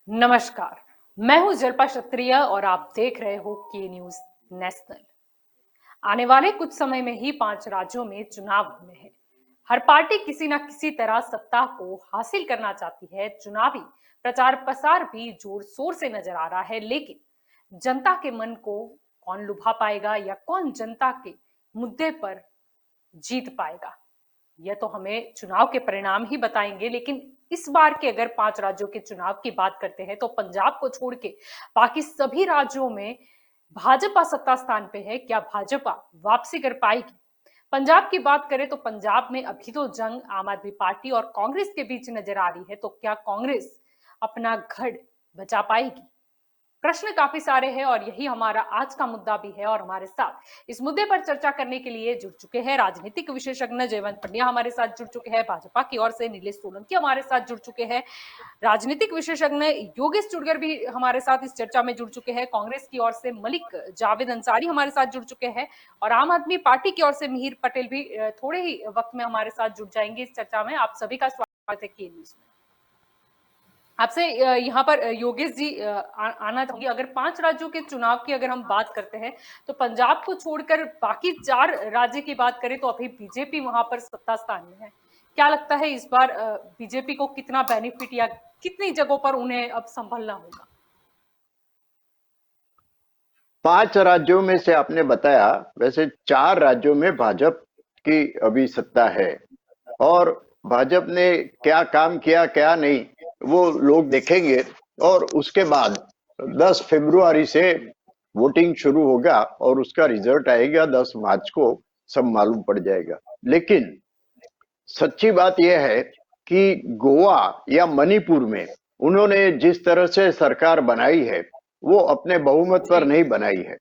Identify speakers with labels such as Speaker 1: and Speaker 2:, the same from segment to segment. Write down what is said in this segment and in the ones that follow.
Speaker 1: नमस्कार। मैं हूं जल्पा क्षत्रिय और आप देख रहे हो के न्यूज नेशनल। आने वाले कुछ समय में ही 5 राज्यों में चुनाव होने हैं। हर पार्टी किसी न किसी तरह सत्ता को हासिल करना चाहती है। चुनावी प्रचार प्रसार भी जोर शोर से नजर आ रहा है, लेकिन जनता के मन को कौन लुभा पाएगा या कौन जनता के मुद्दे पर जीत पाएगा, यह तो हमें चुनाव के परिणाम ही बताएंगे। लेकिन इस बार के अगर 5 राज्यों के चुनाव की बात करते हैं तो पंजाब को छोड़ के बाकी सभी राज्यों में भाजपा सत्ता स्थान पे है। क्या भाजपा वापसी कर पाएगी? पंजाब की बात करें तो पंजाब में अभी तो जंग आम आदमी पार्टी और कांग्रेस के बीच नजर आ रही है। तो क्या कांग्रेस अपना गढ़ बचा पाएगी? प्रश्न काफी सारे हैं और यही हमारा आज का मुद्दा भी है। और हमारे साथ इस मुद्दे पर चर्चा करने के लिए जुड़ चुके हैं राजनीतिक विशेषज्ञ जयवंत पंड्या हमारे साथ जुड़ चुके हैं, भाजपा की ओर से नीलेश सोलंकी हमारे साथ जुड़ चुके हैं, राजनीतिक विशेषज्ञ योगेश चुड़गर भी हमारे साथ इस चर्चा में जुड़ चुके हैं, कांग्रेस की ओर से मलिक जावेद अंसारी हमारे साथ जुड़ चुके हैं और आम आदमी पार्टी की ओर से मिहिर पटेल भी थोड़े ही वक्त में हमारे साथ जुड़ जाएंगे इस चर्चा में। आप सभी का स्वागत है के न्यूज में। आपसे यहाँ पर योगेश जी आना चाहूंगी। अगर 5 राज्यों के चुनाव की अगर हम बात करते हैं तो पंजाब को छोड़कर बाकी 4 राज्य की बात करें तो अभी बीजेपी वहां पर सत्ता स्थान में है। क्या लगता है इस बार बीजेपी को कितना बेनिफिट या कितनी जगहों पर उन्हें अब संभलना होगा?
Speaker 2: 5 राज्यों में से आपने बताया, वैसे 4 राज्यों में भाजपा की अभी सत्ता है और भाजपा ने क्या काम किया क्या नहीं वो लोग देखेंगे। और उसके बाद 10 फरवरी से वोटिंग शुरू होगा और उसका रिजल्ट आएगा 10 मार्च को, सब मालूम पड़ जाएगा। लेकिन सच्ची बात यह है कि गोवा या मणिपुर में उन्होंने जिस तरह से सरकार बनाई है वो अपने बहुमत पर नहीं बनाई है।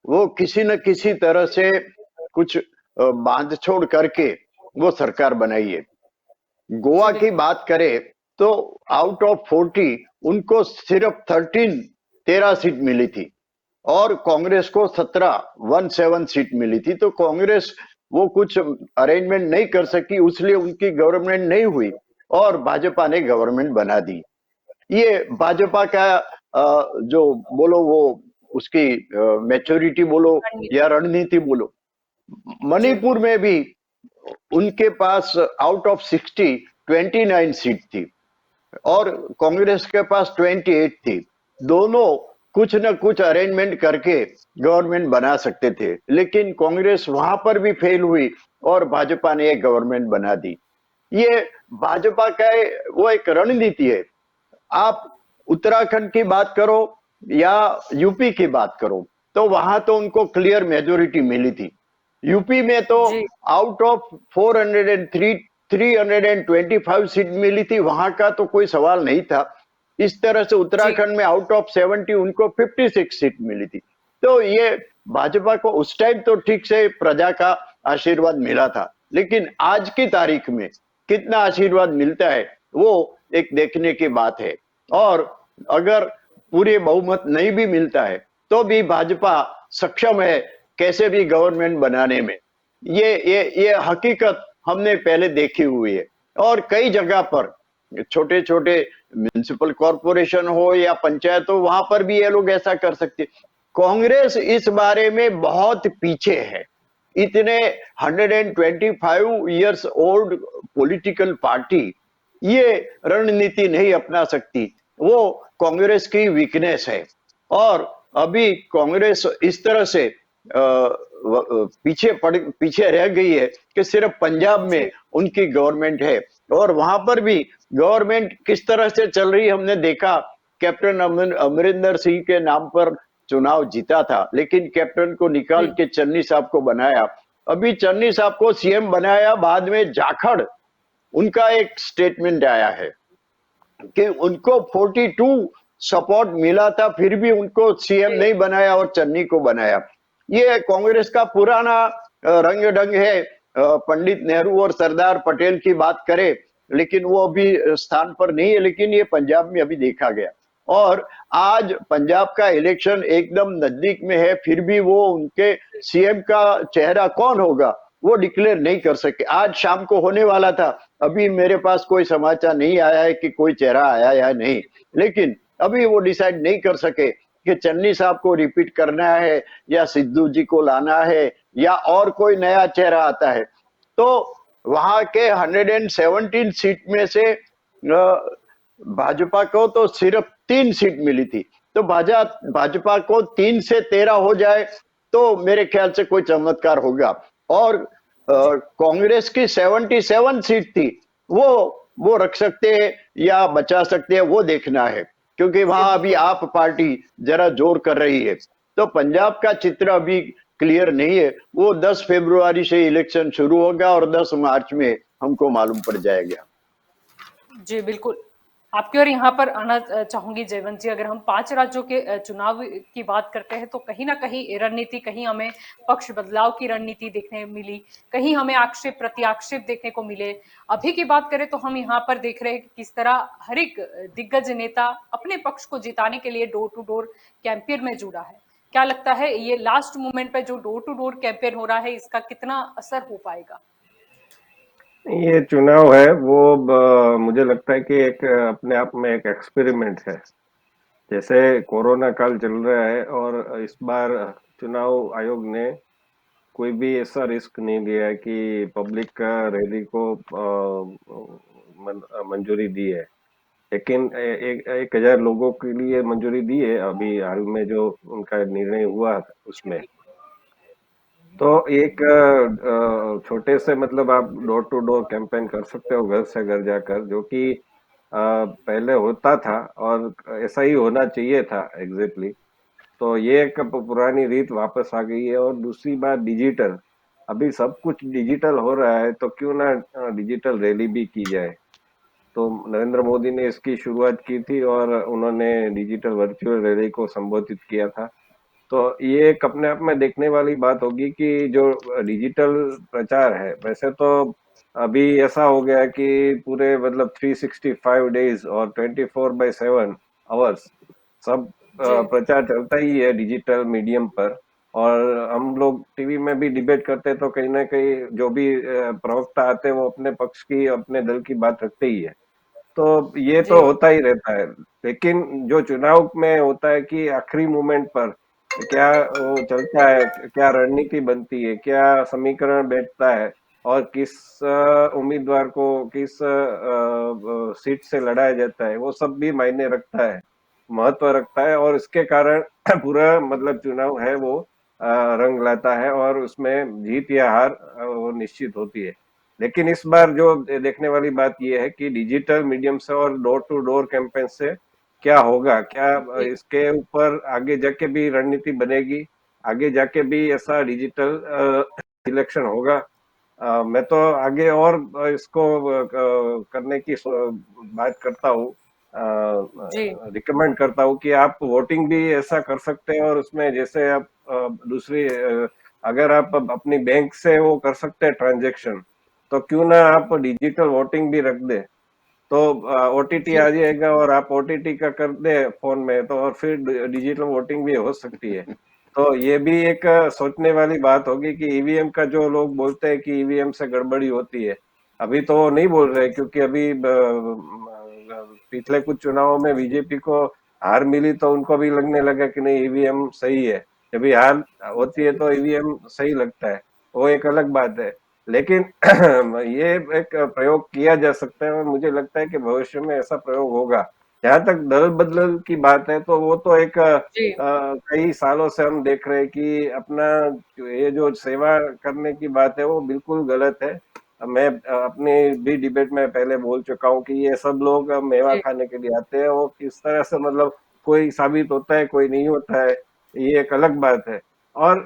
Speaker 2: वो किसी न किसी तरह से कुछ बांध छोड़ करके वो सरकार बनाई है। गोवा की बात करें तो आउट ऑफ 40 उनको सिर्फ 13 सीट मिली थी और कांग्रेस को 17 सीट मिली थी। तो कांग्रेस वो कुछ अरेंजमेंट नहीं कर सकी, इसलिए उनकी गवर्नमेंट नहीं हुई और भाजपा ने गवर्नमेंट बना दी। ये भाजपा का जो बोलो वो उसकी मैच्योरिटी बोलो या रणनीति बोलो। मणिपुर में भी उनके पास आउट ऑफ 60 29 सीट थी और कांग्रेस के पास 28 थी। दोनों कुछ न कुछ अरेंजमेंट करके गवर्नमेंट बना सकते थे, लेकिन कांग्रेस वहां पर भी फेल हुई और भाजपा ने एक गवर्नमेंट बना दी। ये भाजपा का वो एक रणनीति है। आप उत्तराखंड की बात करो या यूपी की बात करो तो वहां तो उनको क्लियर मेजोरिटी मिली थी। यूपी में तो आउट ऑफ 403 325 सीट मिली थी, वहां का तो कोई सवाल नहीं था। इस तरह से उत्तराखंड में आउट ऑफ 70 उनको 56 सीट मिली थी। तो ये भाजपा को उस टाइम तो ठीक से प्रजा का आशीर्वाद मिला था, लेकिन आज की तारीख में कितना आशीर्वाद मिलता है वो एक देखने की बात है। और अगर पूरे बहुमत नहीं भी मिलता है तो भी भाजपा सक्षम है कैसे भी गवर्नमेंट बनाने में। ये हकीकत हमने पहले देखी हुई है और कई जगह पर छोटे छोटे म्युनिसिपल कॉरपोरेशन हो या पंचायत हो, वहां पर भी ये लोग ऐसा कर सकते। कांग्रेस इस बारे में बहुत पीछे है। इतने 125 इयर्स ओल्ड पॉलिटिकल पार्टी ये रणनीति नहीं अपना सकती। वो कांग्रेस की वीकनेस है और अभी कांग्रेस इस तरह से पीछे रह गई है कि सिर्फ पंजाब में उनकी गवर्नमेंट है और वहां पर भी गवर्नमेंट किस तरह से चल रही हमने देखा। कैप्टन अमरिंदर सिंह के नाम पर चुनाव जीता था, लेकिन कैप्टन को निकाल के चन्नी साहब को बनाया। अभी चन्नी साहब को सीएम बनाया, बाद में जाखड़ उनका एक स्टेटमेंट आया है कि उनको 42 सपोर्ट मिला था, फिर भी उनको सीएम नहीं बनाया और चन्नी को बनाया। ये कांग्रेस का पुराना रंग ढंग है। पंडित नेहरू और सरदार पटेल की बात करें, लेकिन वो अभी स्थान पर नहीं है, लेकिन ये पंजाब में अभी देखा गया। और आज पंजाब का इलेक्शन एकदम नजदीक में है, फिर भी वो उनके सीएम का चेहरा कौन होगा वो डिक्लेयर नहीं कर सके। आज शाम को होने वाला था, अभी मेरे पास कोई समाचार नहीं आया है कि कोई चेहरा आया या नहीं, लेकिन अभी वो डिसाइड नहीं कर सके कि चन्नी साहब को रिपीट करना है या सिद्धू जी को लाना है या और कोई नया चेहरा आता है। तो वहां के 117 सीट में से भाजपा को तो सिर्फ 3 सीट मिली थी। तो भाजपा को 3 से 13 हो जाए तो मेरे ख्याल से कोई चमत्कार होगा। और
Speaker 1: जी
Speaker 2: कांग्रेस की 77 सीट थी, वो वो रख सकते हैं या बचा सकते हैं, वो देखना है, क्योंकि
Speaker 1: जी
Speaker 2: वहां अभी
Speaker 1: बिल्कुल।
Speaker 2: आप पार्टी जरा जोर कर रही है। तो पंजाब का चित्र अभी क्लियर नहीं है। वो 10 फरवरी से इलेक्शन शुरू होगा और 10 मार्च में हमको मालूम पड़ जाएगा।
Speaker 1: जी बिल्कुल। आपकी और यहाँ पर आना चाहूंगी जयवंत जी। अगर हम 5 राज्यों के चुनाव की बात करते हैं तो कहीं ना कहीं रणनीति, कहीं हमें पक्ष बदलाव की रणनीति देखने मिली, कहीं हमें आक्षेप प्रत्याक्षेप देखने को मिले। अभी की बात करें तो हम यहाँ पर देख रहे हैं कि किस तरह हर एक दिग्गज नेता अपने पक्ष को जिताने के लिए डोर टू डोर कैंपेन में जुड़ा है। क्या लगता है ये लास्ट मोमेंट पे जो डोर टू डोर कैंपेन हो रहा है, इसका कितना असर हो पाएगा?
Speaker 3: ये चुनाव है वो मुझे लगता है कि एक अपने आप में एक एक्सपेरिमेंट है। जैसे कोरोना काल चल रहा है और इस बार चुनाव आयोग ने कोई भी ऐसा रिस्क नहीं लिया है कि पब्लिक का रैली को मंजूरी दी है। लेकिन 1,000 लोगों के लिए मंजूरी दी है अभी हाल में जो उनका निर्णय हुआ उसमें। तो एक छोटे से मतलब आप डोर टू डोर कैंपेन कर सकते हो घर से घर जाकर, जो कि पहले होता था और ऐसा ही होना चाहिए था एग्जैक्टली। तो ये एक पुरानी रीत वापस आ गई है। और दूसरी बात डिजिटल, अभी सब कुछ डिजिटल हो रहा है तो क्यों ना डिजिटल रैली भी की जाए। तो नरेंद्र मोदी ने इसकी शुरुआत की थी और उन्होंने डिजिटल वर्चुअल रैली को संबोधित किया था। तो ये एक अपने आप में देखने वाली बात होगी कि जो डिजिटल प्रचार है, वैसे तो अभी ऐसा हो गया है कि पूरे मतलब 365 डेज और 24/7 आवर्स सब
Speaker 1: जी
Speaker 3: प्रचार चलता ही है डिजिटल मीडियम पर। और हम लोग टीवी में भी डिबेट करते हैं तो कहीं ना कहीं जो भी प्रवक्ता आते हैं वो अपने पक्ष की अपने दल की बात रखते ही है। तो ये
Speaker 1: जी
Speaker 3: तो होता ही रहता है। लेकिन जो चुनाव में होता है कि आखिरी मोमेंट पर क्या वो चलता है, क्या रणनीति बनती है, क्या समीकरण बैठता है और किस उम्मीदवार को किस सीट से लड़ाया जाता है, वो सब भी मायने रखता है, महत्व रखता है। और इसके कारण पूरा मतलब चुनाव है वो रंग लाता है और उसमें जीत या हार वो निश्चित होती है। लेकिन इस बार जो देखने वाली बात यह है कि डिजिटल मीडियम से और डोर टू डोर कैंपेन से क्या होगा, क्या
Speaker 1: जी
Speaker 3: इसके ऊपर आगे जाके भी रणनीति बनेगी, आगे जाके भी ऐसा डिजिटल इलेक्शन होगा। मैं तो आगे और इसको करने की बात करता हूँ,
Speaker 1: जी
Speaker 3: रिकमेंड करता हूँ कि आप वोटिंग भी ऐसा कर सकते हैं। और उसमें जैसे आप दूसरी अगर आप अपनी बैंक से वो कर सकते हैं ट्रांजेक्शन, तो क्यों ना आप डिजिटल वोटिंग भी रख दे। तो ओटीटी
Speaker 1: जी
Speaker 3: आ जाएगा और आप ओटीटी का कर दे फोन में, तो और फिर डिजिटल वोटिंग भी हो सकती है। तो ये भी एक सोचने वाली बात होगी कि ईवीएम का जो लोग बोलते हैं कि ईवीएम से गड़बड़ी होती है, अभी तो वो नहीं बोल रहे क्योंकि अभी पिछले कुछ चुनावों में बीजेपी को हार मिली तो उनको भी लगने लगा कि नहीं ईवीएम सही है। जब भी हार होती है तो ईवीएम सही लगता है, वो एक अलग बात है। लेकिन ये एक प्रयोग किया जा सकता है और मुझे लगता है कि भविष्य में ऐसा प्रयोग होगा। जहां तक दल बदल की बात है तो वो तो एक
Speaker 1: जी
Speaker 3: कई सालों से हम देख रहे हैं कि अपना ये जो सेवा करने की बात है वो बिल्कुल गलत है। मैं अपने भी डिबेट में पहले बोल चुका हूँ कि ये सब लोग मेवा
Speaker 1: जी
Speaker 3: खाने के लिए आते हैं। वो किस तरह से मतलब कोई साबित होता है कोई नहीं होता है, ये एक अलग बात है। और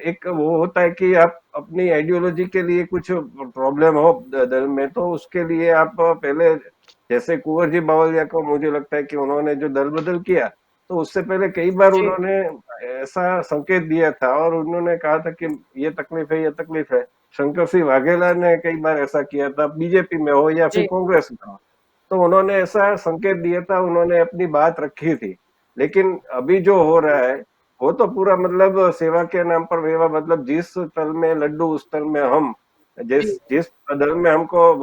Speaker 3: एक वो होता है कि आप अपनी आइडियोलॉजी के लिए कुछ प्रॉब्लम हो दल में तो उसके लिए आप पहले, जैसे कुंवर जी बावलिया को मुझे लगता है कि उन्होंने जो दल बदल किया तो उससे पहले कई बार
Speaker 1: जी
Speaker 3: उन्होंने ऐसा संकेत दिया था और उन्होंने कहा था कि ये तकलीफ है ये तकलीफ है। शंकर सिंह वाघेला ने कई बार ऐसा किया था, बीजेपी में हो या फिर
Speaker 1: जी
Speaker 3: कांग्रेस में हो, तो उन्होंने ऐसा संकेत दिया था, उन्होंने अपनी बात रखी थी। लेकिन अभी जो हो रहा है वो तो पूरा मतलब सेवा के नाम पर मेवा, मतलब जिस तल में लड्डू उस तल में हम, जिस
Speaker 1: जी
Speaker 3: जिस दल में हमको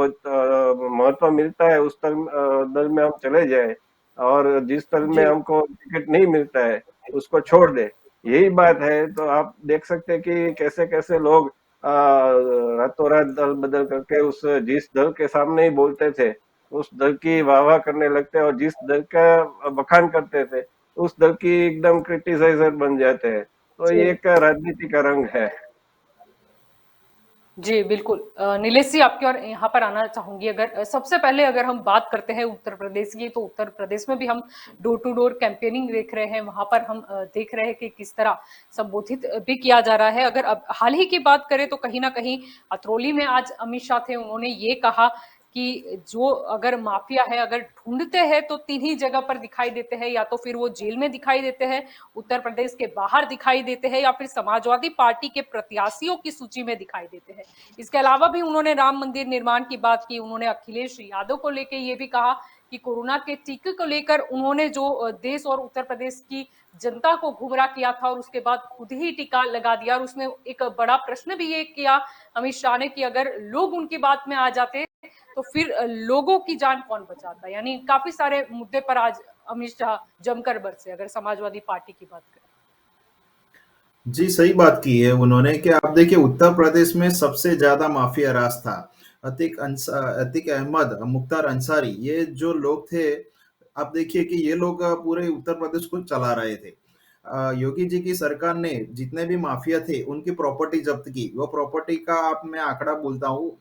Speaker 3: महत्व मिलता है उस दल में हम चले जाए। और जिस दल में
Speaker 1: जी
Speaker 3: हमको टिकट नहीं मिलता है उसको छोड़ दे, यही बात है। तो आप देख सकते हैं कि कैसे-कैसे लोग रातों रात दल बदल करके उस जिस दल के सामने ही बोलते थे, उस दल की वाह-वाह करने लगते हैं, और जिस दल का बखान करते थे, उस दल की एकदम क्रिटिसाइज़र बन जाते हैं। तो
Speaker 1: जी
Speaker 3: ये एक राजनीति का रंग है।
Speaker 1: जी, बिल्कुल। नीलेश जी आपकी और यहाँ पर आना चाहूँगी। अगर सबसे पहले अगर हम बात करते हैं उत्तर प्रदेश की, तो उत्तर प्रदेश में भी हम डोर टू डोर कैंपेनिंग देख रहे हैं। वहाँ पर हम देख रहे हैं कि किस तरह संबोधित भी किया जा रहा है। अगर अब हाल ही की बात करें तो कहीं न कहीं अतरौली में आज अमित शाह थे, उन्होंने ये कहा कि जो अगर माफिया है, अगर ढूँढते हैं तो 3 ही जगह पर दिखाई देते हैं, या तो फिर वो जेल में दिखाई देते हैं, उत्तर प्रदेश के बाहर दिखाई देते हैं, या फिर समाजवादी पार्टी के प्रत्याशियों की सूची में दिखाई देते हैं। इसके अलावा भी उन्होंने राम मंदिर निर्माण की बात की, उन्होंने अखिलेश यादव को लेकर ये भी कहा कि कोरोना के टीके को लेकर उन्होंने जो देश और उत्तर प्रदेश की जनता को गुमराह किया था, और उसके बाद खुद ही टीका लगा दिया। और उसमें एक बड़ा प्रश्न भी ये किया अमित शाह ने कि अगर लोग उनकी बात में आ जाते तो फिर लोगों की जान कौन बचाता। यानी काफी सारे मुद्दे पर आज अमित शाह जमकर बरसे, अगर समाजवादी पार्टी की बात करें।
Speaker 4: जी, सही बात की है उन्होंने कि आप देखिए उत्तर प्रदेश में सबसे ज्यादा माफिया राज था। अतीक अहमद, मुख्तार अंसारी, ये जो लोग थे, आप देखिए कि ये लोग पूरे उत्तर प्रदेश को चला रहे थे। योगी जी की सरकार ने जितने भी माफिया थे उनकी प्रॉपर्टी जब्त की। वो प्रॉपर्टी का आप मैं आंकड़ा बोलता हूँ,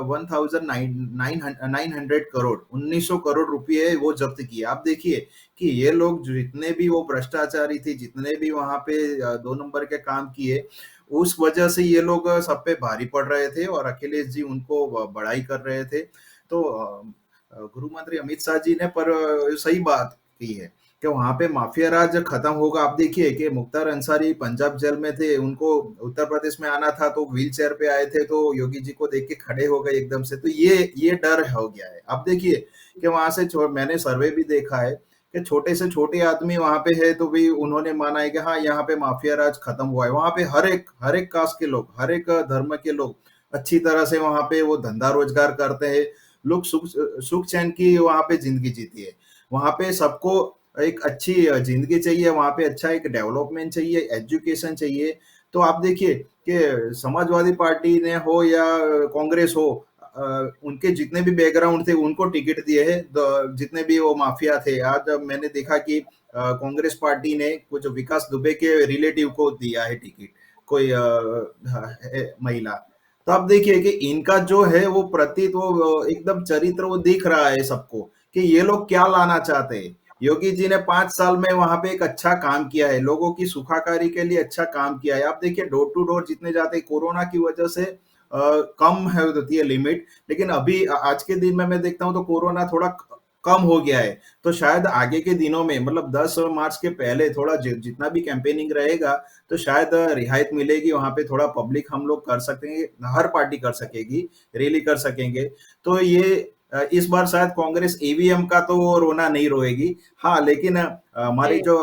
Speaker 4: 1900 करोड़, 1900 करोड़ रुपये वो जब्त किए। आप देखिए कि ये लोग जितने भी वो भ्रष्टाचारी थे, जितने भी वहां पे 2 नंबर के काम किए, उस वजह से ये लोग सब पे भारी पड़ रहे थे और अखिलेश जी उनको बड़ाई कर रहे थे। तो गृह मंत्री अमित शाह जी ने पर सही बात की है कि वहां पे माफिया राज खत्म होगा। आप देखिए कि मुख्तार अंसारी पंजाब जेल में थे, उनको उत्तर प्रदेश में आना था तो व्हील चेयर पे आए थे, तो योगी जी को देख के खड़े हो गए एकदम से। तो ये डर हो गया है। आप देखिए कि वहां से मैंने सर्वे भी देखा है कि छोटे से छोटे आदमी वहां पे है तो भी उन्होंने माना है कि हाँ यहाँ पे माफिया राज खत्म हुआ है। वहां पे हर एक कास्ट के लोग, हर एक धर्म के लोग अच्छी तरह से वहां पे वो धंधा रोजगार करते हैं। लोग सुख सुख चैन की वहां पे जिंदगी जीती है। वहां पे सबको एक अच्छी जिंदगी चाहिए, वहां पे अच्छा एक डेवलपमेंट चाहिए, एजुकेशन चाहिए। तो आप देखिए कि समाजवादी पार्टी ने हो या कांग्रेस हो, उनके जितने भी बैकग्राउंड थे उनको टिकट दिए हैं। जितने भी वो माफिया थे, आज मैंने देखा कि कांग्रेस पार्टी ने कुछ विकास दुबे के रिलेटिव को दिया है टिकट, कोई महिला। तो आप देखिए कि इनका जो है वो प्रतीत, वो एकदम चरित्र वो दिख रहा है सबको कि ये लोग क्या लाना चाहते हैं। योगी जी ने 5 साल में वहां पे एक अच्छा काम किया है, लोगों की सुखाकारी के लिए अच्छा काम किया है। आप देखिए डोर टू डोर जितने जाते हैं, कोरोना की वजह से कम है होती है लिमिट, लेकिन अभी आज के दिन में मैं देखता हूँ तो कोरोना थोड़ा कम हो गया है। तो शायद आगे के दिनों में, मतलब 10 मार्च के पहले थोड़ा जितना भी कैंपेनिंग रहेगा तो शायद रियायत मिलेगी, वहां पे थोड़ा पब्लिक हम लोग कर सकेंगे, हर पार्टी कर सकेगी, रैली कर सकेंगे। तो ये इस बार शायद कांग्रेस ईवीएम का तो वो रोना नहीं रोएगी। हाँ, लेकिन हमारी
Speaker 1: जी
Speaker 4: जो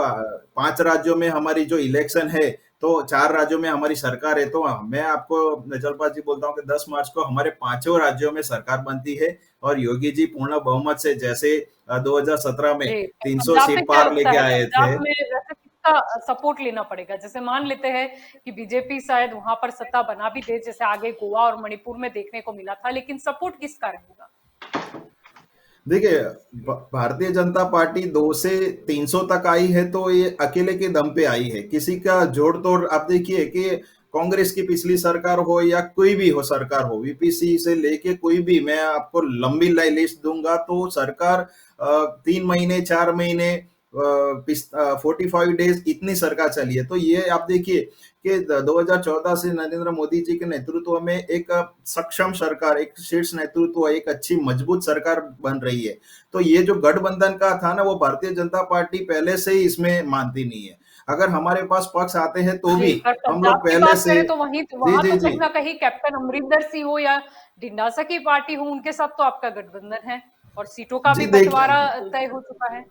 Speaker 4: 5 राज्यों में हमारी जो इलेक्शन है, तो 4 राज्यों में हमारी सरकार है। तो मैं आपको जलपाल जी बोलता हूँ कि 10 मार्च को हमारे 5 राज्यों में सरकार बनती है और योगी जी पूर्ण बहुमत से, जैसे 2017 में
Speaker 1: जी,
Speaker 4: 300
Speaker 1: पंजाब में
Speaker 4: सीट
Speaker 1: क्या
Speaker 4: पार
Speaker 1: लगता
Speaker 4: लेके
Speaker 1: है,
Speaker 4: आए थे।
Speaker 1: पंजाब में वैसे किसका सपोर्ट लेना पड़ेगा? जैसे मान लेते हैं कि बीजेपी शायद वहां पर सत्ता बना भी दे, जैसे आगे गोवा और मणिपुर में देखने को मिला था, लेकिन सपोर्ट किसका रहेगा?
Speaker 4: देखिए, भारतीय जनता पार्टी 2 से 300 तक आई है तो ये अकेले के दम पे आई है, किसी का जोड़ तोड़। आप देखिए कि कांग्रेस की पिछली सरकार हो या कोई भी हो सरकार हो, वीपीसी से लेके कोई भी, मैं आपको लंबी लिस्ट दूंगा तो सरकार 3 महीने 4 महीने 45 डेज इतनी सरकार चली है। तो ये आप देखिए कि 2014 से नरेंद्र मोदी जी के नेतृत्व में एक सक्षम सरकार, एक शीर्ष नेतृत्व, एक अच्छी मजबूत सरकार बन रही है। तो ये जो गठबंधन का था ना, वो भारतीय जनता पार्टी पहले से ही इसमें मानती नहीं है। अगर हमारे पास पक्ष आते हैं तो
Speaker 1: जी,
Speaker 4: भी
Speaker 1: पर
Speaker 4: हम
Speaker 1: पंजाब
Speaker 4: लोग
Speaker 1: की
Speaker 4: पहले
Speaker 1: बात
Speaker 4: से।
Speaker 1: करें तो वहीं
Speaker 4: जी
Speaker 1: वहां
Speaker 4: जी
Speaker 1: तो
Speaker 4: जी।
Speaker 1: कहीं ना कहीं कैप्टन अमरिंदर सिंह हो या डिंडासा की पार्टी हो, उनके साथ तो आपका गठबंधन है और सीटों का
Speaker 4: जी
Speaker 1: भी
Speaker 4: देख,
Speaker 1: बंटवारा तय हो चुका है।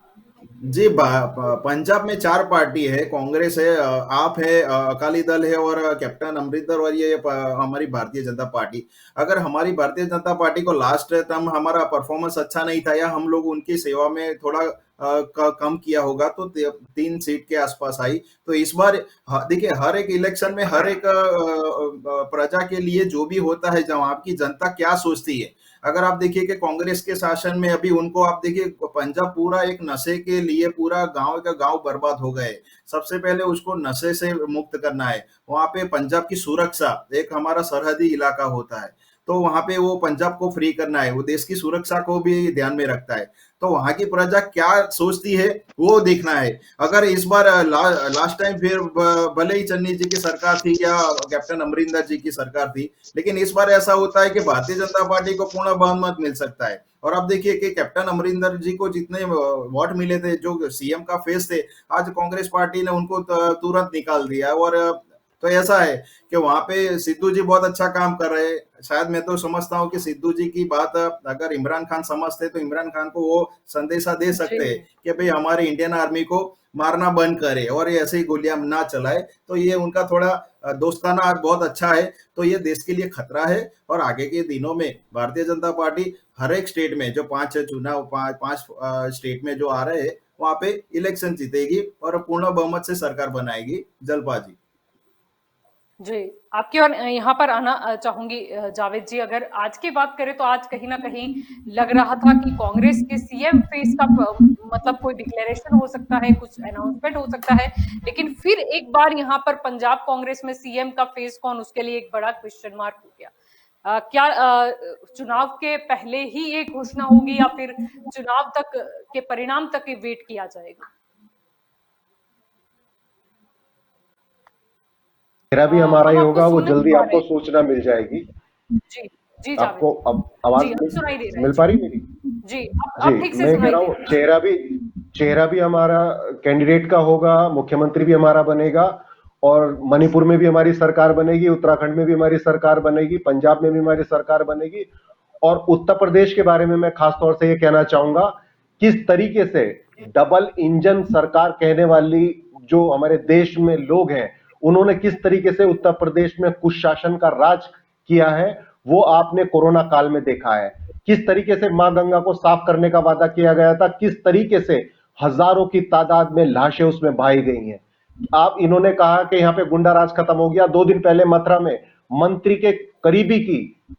Speaker 4: जी पंजाब में 4 पार्टी है, कांग्रेस है, आप है, अकाली दल है और कैप्टन अमरिंदर, और ये हमारी भारतीय जनता पार्टी। अगर हमारी भारतीय जनता पार्टी को लास्ट टर्म हमारा परफॉर्मेंस अच्छा नहीं था या हम लोग उनकी सेवा में थोड़ा कम किया होगा तो 3 सीट के आसपास आई। तो इस बार देखिए, हर एक इलेक्शन में हर एक प्रजा के लिए जो भी होता है, जब आपकी जनता क्या सोचती है। अगर आप देखिए कि कांग्रेस के शासन में अभी उनको आप देखिए, पंजाब पूरा एक नशे के लिए पूरा गांव का गांव बर्बाद हो गए। सबसे पहले उसको नशे से मुक्त करना है। वहां पे पंजाब की सुरक्षा, एक हमारा सरहदी इलाका होता है, तो वहां पे वो पंजाब को फ्री करना है, वो देश की सुरक्षा को भी ध्यान में रखता है। तो वहां की प्रजा क्या सोचती है वो देखना है। अगर इस बार लास्ट टाइम फिर भले ही चन्नी जी की सरकार थी या कैप्टन अमरिंदर जी की सरकार थी, लेकिन इस बार ऐसा होता है कि भारतीय जनता पार्टी को पूर्ण बहुमत मिल सकता है। और आप देखिए कि कैप्टन अमरिंदर जी को जितने वोट मिले थे, जो सीएम का फेस थे, आज कांग्रेस पार्टी ने उनको तुरंत निकाल दिया। और तो ऐसा है कि वहां पे सिद्धू जी बहुत अच्छा काम कर रहे हैं। शायद मैं तो समझता हूँ कि सिद्धू जी की बात अगर इमरान खान समझते तो इमरान खान को वो संदेशा दे सकते हैं कि भाई हमारे इंडियन आर्मी को मारना बंद करे और ये ऐसे ही गोलियां ना चलाए। तो ये उनका थोड़ा दोस्ताना बहुत अच्छा है। तो ये देश के लिए खतरा है। और आगे के दिनों में भारतीय जनता पार्टी हर एक स्टेट में जो 5 चुनाव 5 स्टेट में जो आ रहे हैं, वहां पे इलेक्शन जीतेगी और पूर्ण बहुमत से सरकार बनाएगी। जलपा जी।
Speaker 1: जी, आपकी और यहाँ पर आना चाहूंगी जावेद जी। अगर आज की बात करें तो आज कहीं ना कहीं लग रहा था कि कांग्रेस के सीएम फेस का मतलब कोई डिक्लेरेशन हो सकता है, कुछ अनाउंसमेंट हो सकता है, लेकिन फिर एक बार यहाँ पर पंजाब कांग्रेस में सीएम का फेस कौन, उसके लिए एक बड़ा क्वेश्चन मार्क हो गया। क्या चुनाव के पहले ही ये घोषणा होगी या फिर चुनाव तक के परिणाम तक वेट किया जाएगा?
Speaker 5: मेरा भी हमारा ही
Speaker 1: हम
Speaker 5: होगा,
Speaker 1: आपको
Speaker 5: वो
Speaker 1: सुन नहीं
Speaker 5: जल्दी
Speaker 1: पा
Speaker 5: आपको
Speaker 1: रहे।
Speaker 5: सूचना मिल जाएगी।
Speaker 1: जी जी जावेद
Speaker 5: आपको
Speaker 1: जी।
Speaker 5: अब आवाज
Speaker 1: जी, अब सुनाई दे रहा है
Speaker 5: मिल
Speaker 1: जी।
Speaker 5: पा रही मेरी?
Speaker 1: जी,
Speaker 5: जी,
Speaker 1: अब ठीक से
Speaker 5: मैं कह
Speaker 1: सुनाई
Speaker 5: रहा
Speaker 1: दे
Speaker 5: हूँ
Speaker 1: रहा है।
Speaker 5: चेहरा भी हमारा कैंडिडेट का होगा, मुख्यमंत्री भी हमारा बनेगा, और मणिपुर में भी हमारी सरकार बनेगी, उत्तराखंड में भी हमारी सरकार बनेगी, पंजाब में भी हमारी सरकार बनेगी। और उत्तर प्रदेश के बारे में मैं खास तौर से ये कहना चाहूंगा, किस तरीके से डबल इंजन सरकार कहने वाली जो हमारे देश में लोग हैं, उन्होंने किस तरीके से उत्तर प्रदेश में कुशासन का राज किया है, वो आपने कोरोना काल में देखा है। किस तरीके से मां गंगा को साफ करने का वादा किया गया था, किस तरीके से हजारों की तादाद में लाशें उसमें बहाई गई हैं। आप इन्होंने कहा कि यहाँ पे गुंडा राज खत्म हो गया, 2 दिन पहले मथुरा में मंत्री के करीबी की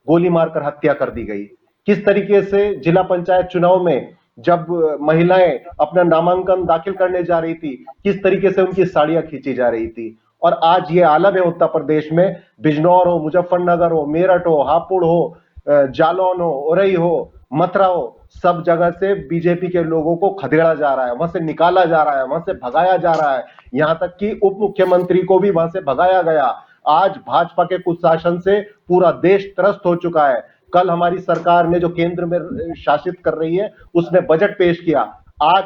Speaker 5: गोली मारकर हत्या कर दी गई। किस तरीके से जिला पंचायत चुनाव में जब महिलाएं अपना नामांकन दाखिल करने जा रही थी, किस तरीके से उनकी साड़ियां खींची जा रही थी। और आज ये आलम है उत्तर प्रदेश में, बिजनौर हो, मुजफ्फरनगर हो, मेरठ हो, हापुड़ हो, जालौन हो, उरई हो, मथुरा हो, सब जगह से बीजेपी के लोगों को खदेड़ा जा रहा है, वहां से निकाला जा रहा है, वहां से भगाया जा रहा है। यहां तक कि उप मुख्यमंत्री को भी वहां से भगाया गया। आज भाजपा के कुशासन से पूरा देश त्रस्त हो चुका है। कल हमारी सरकार ने, जो केंद्र में शासित कर रही है, उसने बजट पेश किया। आज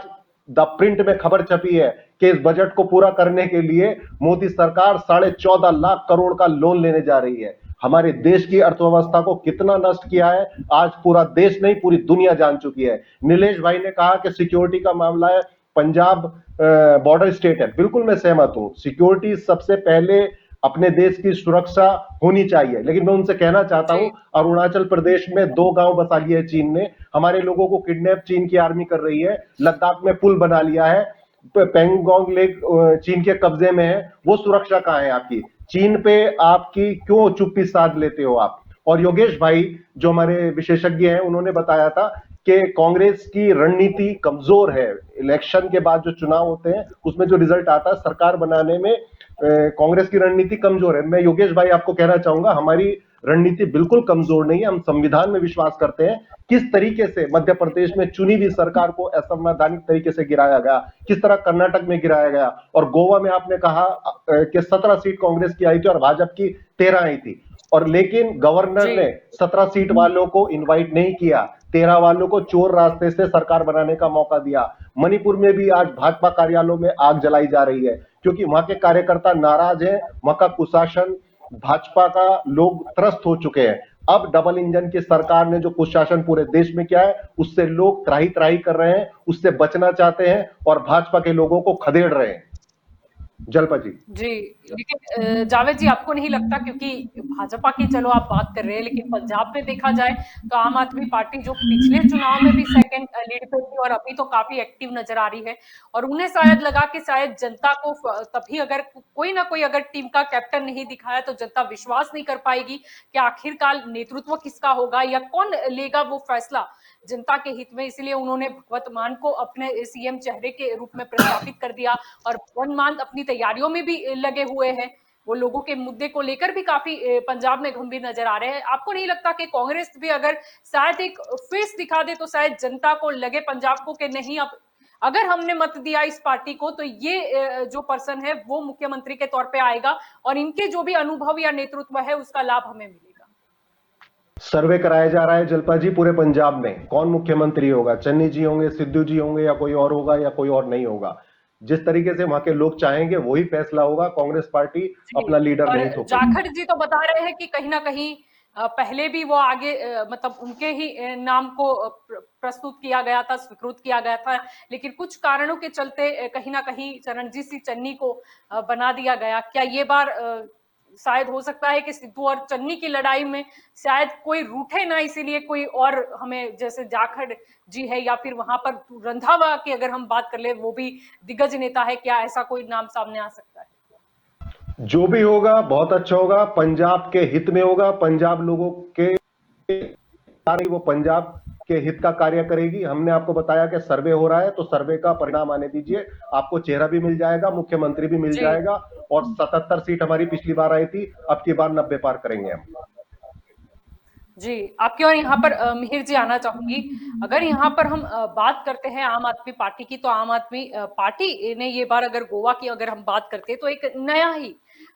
Speaker 5: द प्रिंट में खबर छपी है कि इस बजट को पूरा करने के लिए मोदी सरकार 14.5 लाख करोड़ का लोन लेने जा रही है। हमारे देश की अर्थव्यवस्था को कितना नष्ट किया है, आज पूरा देश नहीं, पूरी दुनिया जान चुकी है। नीलेश भाई ने कहा कि सिक्योरिटी का मामला है, पंजाब बॉर्डर स्टेट है, बिल्कुल मैं सहमत हूं। सिक्योरिटी सबसे पहले अपने देश की सुरक्षा होनी चाहिए, लेकिन मैं उनसे कहना चाहता हूं, अरुणाचल प्रदेश में 2 गांव बसा लिए है चीन ने, हमारे लोगों को किडनैप चीन की आर्मी कर रही है, लद्दाख में पुल बना लिया है, पेंगोंग लेक चीन के कब्जे में है, वो सुरक्षा कहां है आपकी? चीन पे आपकी क्यों चुप्पी साध लेते हो आप? और योगेश भाई जो हमारे विशेषज्ञ हैं, उन्होंने बताया था कि कांग्रेस की रणनीति कमजोर है। इलेक्शन के बाद जो चुनाव होते हैं उसमें जो रिजल्ट आता है, सरकार बनाने में कांग्रेस की रणनीति कमजोर है। मैं योगेश भाई आपको कहना चाहूंगा, हमारी रणनीति बिल्कुल कमजोर नहीं है, हम संविधान में विश्वास करते हैं। किस तरीके से मध्य प्रदेश में चुनी हुई सरकार को असंवैधानिक तरीके से गिराया गया, किस तरह कर्नाटक में गिराया गया, और गोवा में आपने कहा कि 17 सीट कांग्रेस की आई थी और भाजपा की 13 आई थी, और लेकिन गवर्नर ने 17 सीट वालों को इनवाइट नहीं किया, 13 वालों को चोर रास्ते से सरकार बनाने का मौका दिया। मणिपुर में भी आज भाजपा कार्यालयों में आग जलाई जा रही है, क्योंकि वहां के कार्यकर्ता नाराज हैं, वहां का कुशासन, भाजपा का लोग त्रस्त हो चुके हैं। अब डबल इंजन की सरकार ने जो कुशासन पूरे देश में किया है, उससे लोग त्राही कर रहे हैं, उससे बचना चाहते हैं और भाजपा के लोगों को खदेड़ रहे हैं। जलपा जी।
Speaker 1: जी, लेकिन जावेद जी आपको नहीं लगता, क्योंकि भाजपा की चलो आप बात कर रहे हैं, लेकिन पंजाब में देखा जाए तो आम आदमी पार्टी जो पिछले चुनाव में भी सेकंड लीड पे थी और अभी तो काफी एक्टिव नजर आ रही है, और उन्हें शायद लगा कि शायद जनता को तभी अगर कोई ना कोई अगर टीम का कैप्टन नहीं दिखाया तो जनता विश्वास नहीं कर पाएगी कि आखिरकार नेतृत्व किसका होगा या कौन लेगा वो फैसला जनता के हित में। इसलिए उन्होंने भगवत मान को अपने सीएम चेहरे के रूप में प्रस्तावित कर दिया और भगवत मान अपनी तैयारियों में भी लगे हुए हैं। वो लोगों के मुद्दे को लेकर भी काफी पंजाब में गंभीर नजर आ रहे हैं। आपको नहीं लगता कि कांग्रेस भी अगर शायद एक फेस दिखा दे तो शायद जनता को लगे पंजाब को कि नहीं, अब अगर हमने मत दिया इस पार्टी को तो ये जो पर्सन है वो मुख्यमंत्री के तौर पे आएगा और इनके जो भी अनुभव या नेतृत्व है उसका लाभ हमें मिलेगा।
Speaker 5: सर्वे कराया जा रहा है जलपा जी पूरे पंजाब में, कौन मुख्यमंत्री होगा, चन्नी जी होंगे, सिद्धू जी होंगे, या कोई और होगा या कोई और नहीं होगा। जिस तरीके से वहां के लोग चाहेंगे वही फैसला होगा। कांग्रेस पार्टी अपना लीडर
Speaker 1: और
Speaker 5: नहीं थोपेगी।
Speaker 1: जाखड़ जी तो बता रहे हैं कि कहीं ना कहीं पहले भी वो आगे मतलब उनके ही नाम को प्रस्तुत किया गया था, स्वीकृत किया गया था, लेकिन कुछ कारणों के चलते कहीं ना कहीं चरणजीत सिंह चन्नी को बना दिया गया। क्या ये बार शायद हो सकता है कि सिद्धू और चन्नी की लड़ाई में शायद कोई रूठे ना, इसीलिए कोई और हमें जैसे जाखड़ जी है या फिर वहां पर रंधावा की अगर हम बात कर ले वो भी दिग्गज नेता है, क्या ऐसा कोई नाम सामने आ सकता है?
Speaker 5: जो भी होगा बहुत अच्छा होगा, पंजाब के हित में होगा। पंजाब लोगों के वो पंजाब के हित का कार्य करेगी। हमने आपको बताया कि सर्वे हो रहा है, तो सर्वे का परिणाम आने दीजिए, आपको चेहरा भी मिल जाएगा, मुख्यमंत्री भी मिल जाएगा। और 77 सीट हमारी पिछली बार आई थी, अब की बार 90 पार करेंगे हम।
Speaker 1: जी, आपकी और यहाँ पर मिहिर जी आना चाहूंगी। अगर यहाँ पर हम बात करते हैं आम आदमी पार्टी की, तो आम आदमी पार्टी ने ये बार अगर गोवा की अगर हम बात करते हैं तो एक नया ही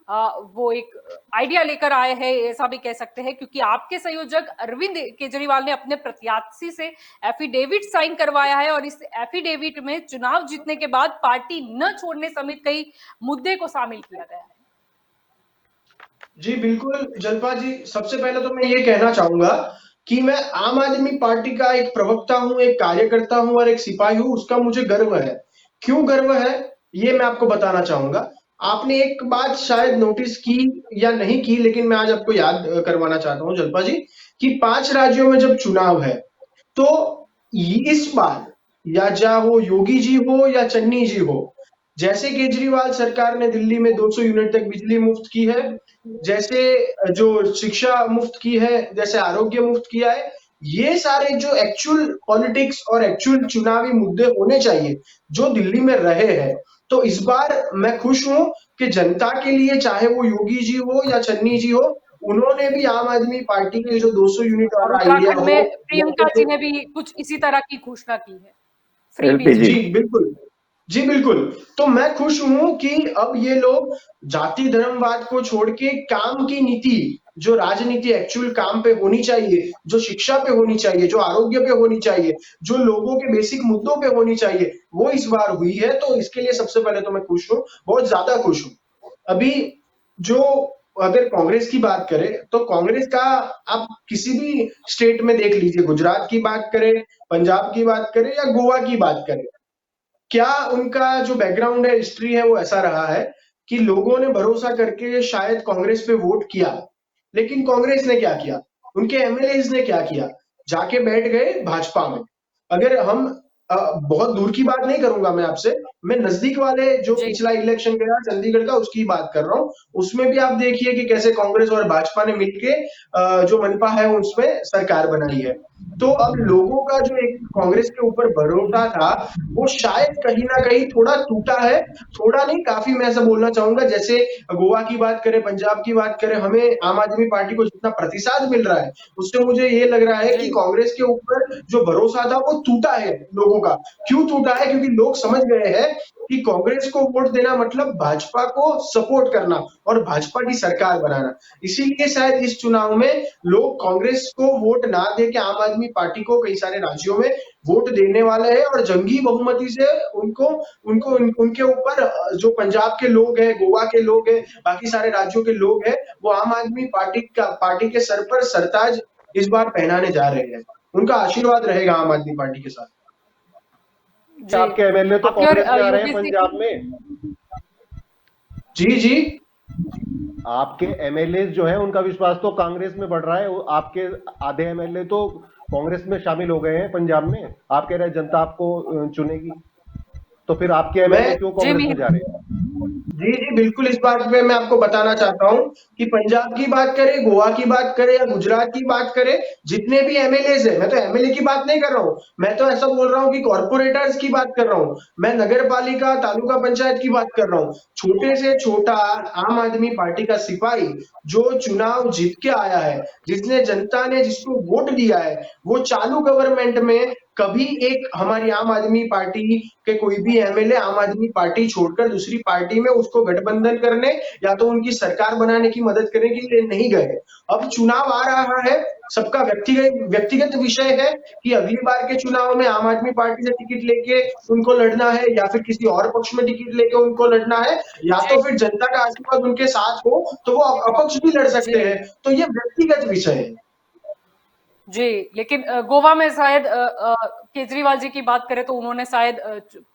Speaker 1: वो एक आइडिया लेकर आए हैं, ऐसा भी कह सकते हैं, क्योंकि आपके संयोजक अरविंद केजरीवाल ने अपने प्रत्याशी से एफिडेविट साइन करवाया है और इस एफिडेविट में चुनाव जीतने के बाद पार्टी न छोड़ने समेत कई मुद्दे को शामिल किया गया है।
Speaker 6: जी बिल्कुल जलपा जी, सबसे पहले तो मैं ये कहना चाहूंगा कि मैं आम आदमी पार्टी का एक प्रवक्ता हूं, एक कार्यकर्ता हूं और एक सिपाही हूं, उसका मुझे गर्व है। क्यों गर्व है ये मैं आपको बताना चाहूंगा। आपने एक बात शायद नोटिस की या नहीं की, लेकिन मैं आज आपको याद करवाना चाहता हूं जलपा जी, कि 5 राज्यों में जब चुनाव है तो इस बार या चाहे वो योगी जी हो या चन्नी जी हो, जैसे केजरीवाल सरकार ने दिल्ली में 200 यूनिट तक बिजली मुफ्त की है, जैसे जो शिक्षा मुफ्त की है, जैसे आरोग्य मुफ्त किया है, ये सारे जो एक्चुअल पॉलिटिक्स और एक्चुअल चुनावी मुद्दे होने चाहिए जो दिल्ली में रहे हैं, तो इस बार मैं खुश हूं कि जनता के लिए, चाहे वो योगी जी हो या चन्नी जी हो, उन्होंने भी आम आदमी पार्टी के जो 200 यूनिट
Speaker 1: और
Speaker 6: वाला आइडिया
Speaker 1: उत्तराखंड
Speaker 6: हो
Speaker 1: में
Speaker 6: या
Speaker 1: प्रियंका
Speaker 6: फिर
Speaker 1: जी ने भी कुछ इसी तरह की घोषणा की है, फ्री
Speaker 3: एलपीजी।
Speaker 1: बिजली।
Speaker 6: जी बिल्कुल, जी बिल्कुल। तो मैं खुश हूं कि अब ये लोग जाति धर्मवाद को छोड़ के काम की नीति, जो राजनीति एक्चुअल काम पे होनी चाहिए, जो शिक्षा पे होनी चाहिए, जो आरोग्य पे होनी चाहिए, जो लोगों के बेसिक मुद्दों पे होनी चाहिए, वो इस बार हुई है। तो इसके लिए सबसे पहले तो मैं खुश हूं, बहुत ज्यादा खुश हूं। अभी जो अगर कांग्रेस की बात करें तो कांग्रेस का आप किसी भी स्टेट में देख लीजिए, गुजरात की बात करें, पंजाब की बात करें या गोवा की बात करें, क्या उनका जो बैकग्राउंड है, हिस्ट्री है, वो ऐसा रहा है कि लोगों ने भरोसा करके शायद कांग्रेस पे वोट किया, लेकिन कांग्रेस ने क्या किया, उनके एमएलएज ने क्या किया, जाके बैठ गए भाजपा में। अगर हम बहुत दूर की बात नहीं करूंगा मैं आपसे, मैं नजदीक वाले जो
Speaker 1: जी
Speaker 6: पिछला इलेक्शन गया चंडीगढ़ का, उसकी बात कर रहा हूँ। उसमें भी आप देखिए कि कैसे कांग्रेस और भाजपा ने मिलके जो मनपा है उसमें सरकार बनाई है। तो अब लोगों का जो एक कांग्रेस के ऊपर भरोसा था, वो शायद कहीं ना कहीं थोड़ा टूटा है। थोड़ा नहीं, काफी मैं ऐसा बोलना चाहूंगा। जैसे गोवा की बात करें, पंजाब की बात करें, हमें आम आदमी पार्टी को जितना प्रतिशत मिल रहा है, उससे मुझे ये लग रहा है कि
Speaker 1: जी
Speaker 6: कांग्रेस के ऊपर जो भरोसा था वो टूटा है लोगों का। क्यों टूटा है? क्योंकि लोग समझ गए हैं कि कांग्रेस को वोट देना मतलब भाजपा को सपोर्ट करना और भाजपा की सरकार बनाना। इसीलिए शायद इस चुनाव में लोग कांग्रेस को वोट ना दे के आम आदमी पार्टी को कई सारे राज्यों में वोट देने वाले हैं और जंगी बहुमति से उनको उनको उनके ऊपर जो पंजाब के लोग हैं, गोवा के लोग हैं, बाकी सारे राज्यों के लोग हैं, वो आम आदमी पार्टी के सर पर सरताज इस बार पहनाने जा रहे हैं। उनका आशीर्वाद रहेगा आम आदमी पार्टी के साथ।
Speaker 1: जी
Speaker 5: आपके एमएलए तो
Speaker 1: आपकी और
Speaker 5: कांग्रेस में आ रहे हैं
Speaker 1: योगी जी
Speaker 5: पंजाब
Speaker 1: की
Speaker 5: में।
Speaker 6: जी जी
Speaker 5: आपके एमएलए जो है उनका विश्वास तो कांग्रेस में बढ़ रहा है। आपके आधे एमएलए तो कांग्रेस में शामिल हो गए हैं पंजाब में। आप कह रहे हैं जनता आपको चुनेगी, तो फिर आपके एमएलए
Speaker 6: मैं
Speaker 5: क्यों
Speaker 1: जी
Speaker 5: कांग्रेस में
Speaker 1: मिहिर
Speaker 5: जा रहे हैं?
Speaker 6: जी जी बिल्कुल, इस बात पे मैं आपको बताना चाहता हूँ कि पंजाब की बात करें, गोवा की बात करें या गुजरात की बात करें, जितने भी एमएलएज है, मैं तो एमएलए की बात नहीं कर रहा हूँ, मैं तो ऐसा बोल रहा हूँ कि कॉर्पोरेटर्स की बात कर रहा हूँ, मैं नगर पालिका तालुका पंचायत की बात कर रहा हूँ। छोटे से छोटा आम आदमी पार्टी का सिपाही जो चुनाव जीत के आया है, जिसने जनता ने जिसको वोट दिया है, वो चालू गवर्नमेंट में कभी एक हमारी आम आदमी पार्टी के कोई भी एमएलए आम आदमी पार्टी छोड़कर दूसरी पार्टी में उसको गठबंधन करने या तो उनकी सरकार बनाने की मदद करने के लिए नहीं गए। अब चुनाव आ रहा है, सबका व्यक्तिगत व्यक्तिगत विषय है कि अगली बार के चुनाव में आम आदमी पार्टी से टिकट लेके उनको लड़ना है या फिर किसी और पक्ष में टिकट लेके उनको लड़ना है, या
Speaker 1: जी
Speaker 6: तो फिर जनता का आशीर्वाद उनके साथ हो तो वो अपक्ष भी लड़ सकते
Speaker 1: जी
Speaker 6: हैं। तो ये व्यक्तिगत विषय है।
Speaker 1: जी, लेकिन गोवा में शायद केजरीवाल जी की बात करें तो उन्होंने शायद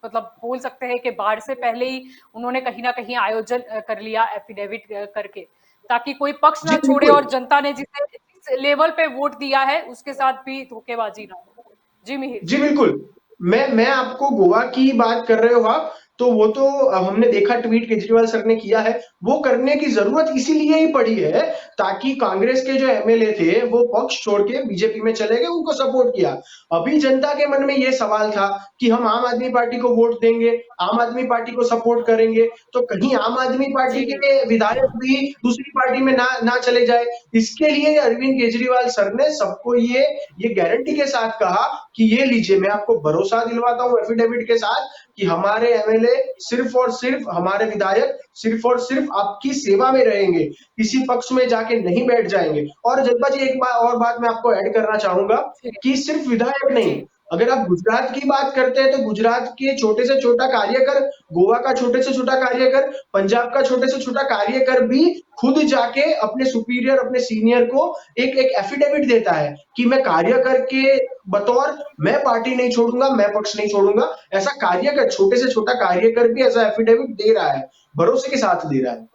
Speaker 1: मतलब बोल सकते हैं कि बाढ़ से पहले ही उन्होंने कहीं ना कहीं आयोजन कर लिया एफिडेविट करके, ताकि कोई पक्ष
Speaker 6: जी
Speaker 1: ना छोड़े
Speaker 6: बिल्कुल।
Speaker 1: और जनता ने जिस लेवल पे वोट दिया है उसके साथ भी धोखेबाजी ना हो। जी मिहिर
Speaker 6: जी
Speaker 1: जी।
Speaker 6: बिल्कुल। मैं आपको गोवा की बात कर रहे हो आप, तो वो तो हमने देखा ट्वीट केजरीवाल सर ने किया है, वो करने की ज़रूरत इसीलिए ही पड़ी है ताकि कांग्रेस के जो एमएलए थे, वो पक्ष छोड़ के बीजेपी में चले गए, उनको सपोर्ट किया। अभी जनता के मन में ये सवाल था कि हम आम आदमी पार्टी को वोट देंगे, आम आदमी पार्टी को सपोर्ट करेंगे, तो कहीं आम आदमी पार्टी
Speaker 1: जी
Speaker 6: के विधायक भी दूसरी पार्टी में ना चले जाए। इसके लिए अरविंद केजरीवाल सर ने सबको ये गारंटी के साथ कहा कि ये लीजिए, मैं आपको भरोसा दिलवाता हूँ एफिडेविट के साथ कि हमारे एमएलए सिर्फ और सिर्फ हमारे विधायक सिर्फ और सिर्फ आपकी सेवा में रहेंगे, किसी पक्ष में जाके नहीं बैठ जाएंगे। और जगपा जी एक और बात मैं आपको ऐड करना चाहूंगा
Speaker 1: जी
Speaker 6: कि सिर्फ विधायक
Speaker 1: जी
Speaker 6: नहीं, अगर आप गुजरात की बात करते हैं तो गुजरात के छोटे से छोटा कार्यकर, गोवा का छोटे से छोटा कार्यकर, पंजाब का छोटे से छोटा कार्यकर भी खुद जाके अपने सुपीरियर अपने सीनियर को एक एफिडेविट देता है कि मैं कार्यकर के बतौर मैं पार्टी नहीं छोड़ूंगा, मैं पक्ष नहीं छोड़ूंगा। ऐसा कार्यकर, छोटे से छोटा कार्यकर भी ऐसा एफिडेविट दे रहा है, भरोसे के साथ दे रहा है।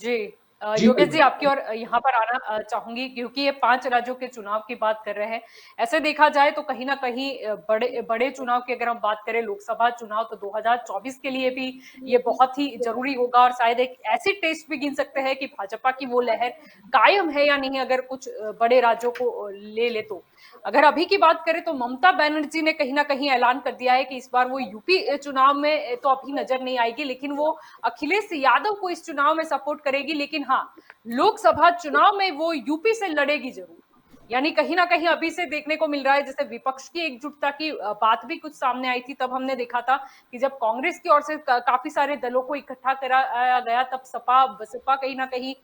Speaker 1: जी
Speaker 6: जी
Speaker 1: योगेश जी आपकी और यहाँ पर आना चाहूंगी, क्योंकि ये 5 राज्यों के चुनाव की बात कर रहे हैं। ऐसे देखा जाए तो कहीं ना कहीं बड़े बड़े चुनाव की अगर हम बात करें, लोकसभा चुनाव, तो 2024 के लिए भी ये बहुत ही जरूरी होगा और शायद एक ऐसी टेस्ट भी गिन सकते हैं कि भाजपा की वो लहर कायम है या नहीं, अगर कुछ बड़े राज्यों को ले तो। अगर अभी की बात करें तो ममता बनर्जी ने कहीं ना कहीं ऐलान कर दिया है कि इस बार वो यूपी चुनाव में तो अभी नजर नहीं आएगी, लेकिन वो अखिलेश यादव को इस चुनाव में सपोर्ट करेगी, लेकिन हाँ, लोकसभा चुनाव में वो यूपी से लड़ेगी जरूर। यानी कहीं ना कहीं अभी से देखने को मिल रहा है, जैसे विपक्ष की एकजुटता की बात भी कुछ सामने आई थी, तब हमने देखा था कि जब कांग्रेस की ओर से काफी सारे दलों को इकट्ठा कराया गया, तब सपा बसपा कहीं ना कहीं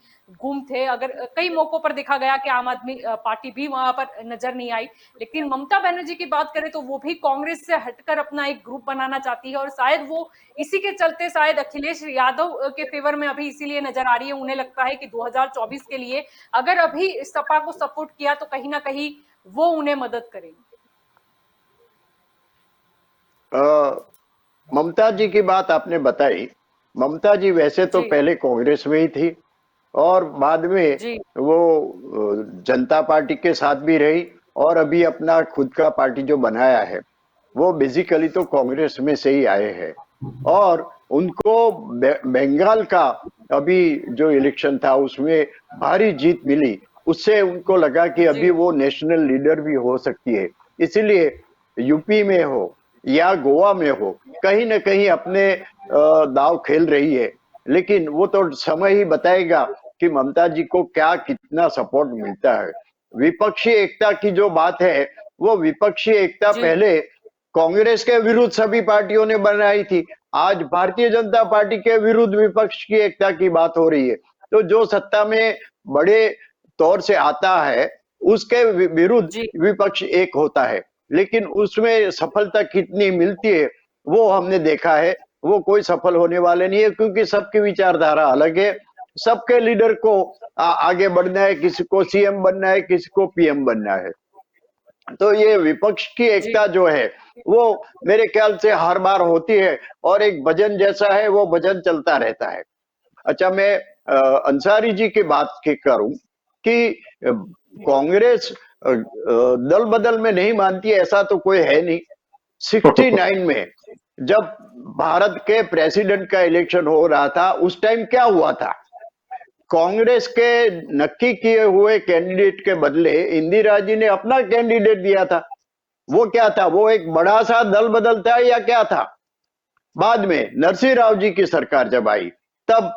Speaker 1: गुम थे। अगर कई मौकों पर देखा गया कि आम आदमी पार्टी भी वहां पर नजर नहीं आई, लेकिन ममता बनर्जी की बात करें तो वो भी कांग्रेस से हटकर अपना एक ग्रुप बनाना चाहती है, और शायद वो इसी के चलते शायद अखिलेश यादव के फेवर में अभी इसीलिए नजर आ रही है। उन्हें लगता है कि 2024 के लिए अगर अभी सपा को सपोर्ट किया तो कहीं ना कहीं वो उन्हें मदद करेगी।
Speaker 2: ममता जी की बात आपने बताई। ममता जी वैसे तो
Speaker 1: जी
Speaker 2: पहले कांग्रेस में ही थी और बाद में
Speaker 1: जी
Speaker 2: वो जनता पार्टी के साथ भी रही, और अभी अपना खुद का पार्टी जो बनाया है वो बेसिकली तो कांग्रेस में से ही आए हैं। और उनको बंगाल का अभी जो इलेक्शन था उसमें भारी जीत मिली, उससे उनको लगा कि
Speaker 1: जी
Speaker 2: अभी वो नेशनल लीडर भी हो सकती है। इसीलिए यूपी में हो या गोवा में हो, कहीं ना कहीं अपने दाव खेल रही है। लेकिन वो तो समय ही बताएगा कि ममता जी को क्या कितना सपोर्ट मिलता है। विपक्षी एकता की जो बात है, वो विपक्षी एकता
Speaker 1: जी
Speaker 2: पहले कांग्रेस के विरुद्ध सभी पार्टियों ने बनाई थी। आज भारतीय जनता पार्टी के विरुद्ध विपक्ष की एकता की बात हो रही है। तो जो सत्ता में बड़े तौर से आता है उसके विरुद्ध
Speaker 1: जी
Speaker 2: विपक्ष एक होता है, लेकिन उसमें सफलता कितनी मिलती है वो हमने देखा है। वो कोई सफल होने वाले नहीं है, क्योंकि सबकी विचारधारा अलग है। सबके लीडर को आगे बढ़ना है, किसी को सीएम बनना है, किसी को पीएम बनना है। तो ये विपक्ष की
Speaker 1: जी
Speaker 2: एकता जो है वो मेरे ख्याल से हर बार होती है और एक भजन जैसा है, वो भजन चलता रहता है। अच्छा, मैं अंसारी जी की बात की करूं कि कांग्रेस दल बदल में नहीं मानती, ऐसा तो कोई है नहीं। 69 में जब भारत के प्रेसिडेंट का इलेक्शन हो रहा था, उस टाइम क्या हुआ था? कांग्रेस के नक्की किए हुए कैंडिडेट के बदले इंदिरा जी ने अपना कैंडिडेट दिया था। वो क्या था? वो एक बड़ा सा दल बदल था या क्या था? बाद में नरसिंह राव जी की सरकार जब आई, तब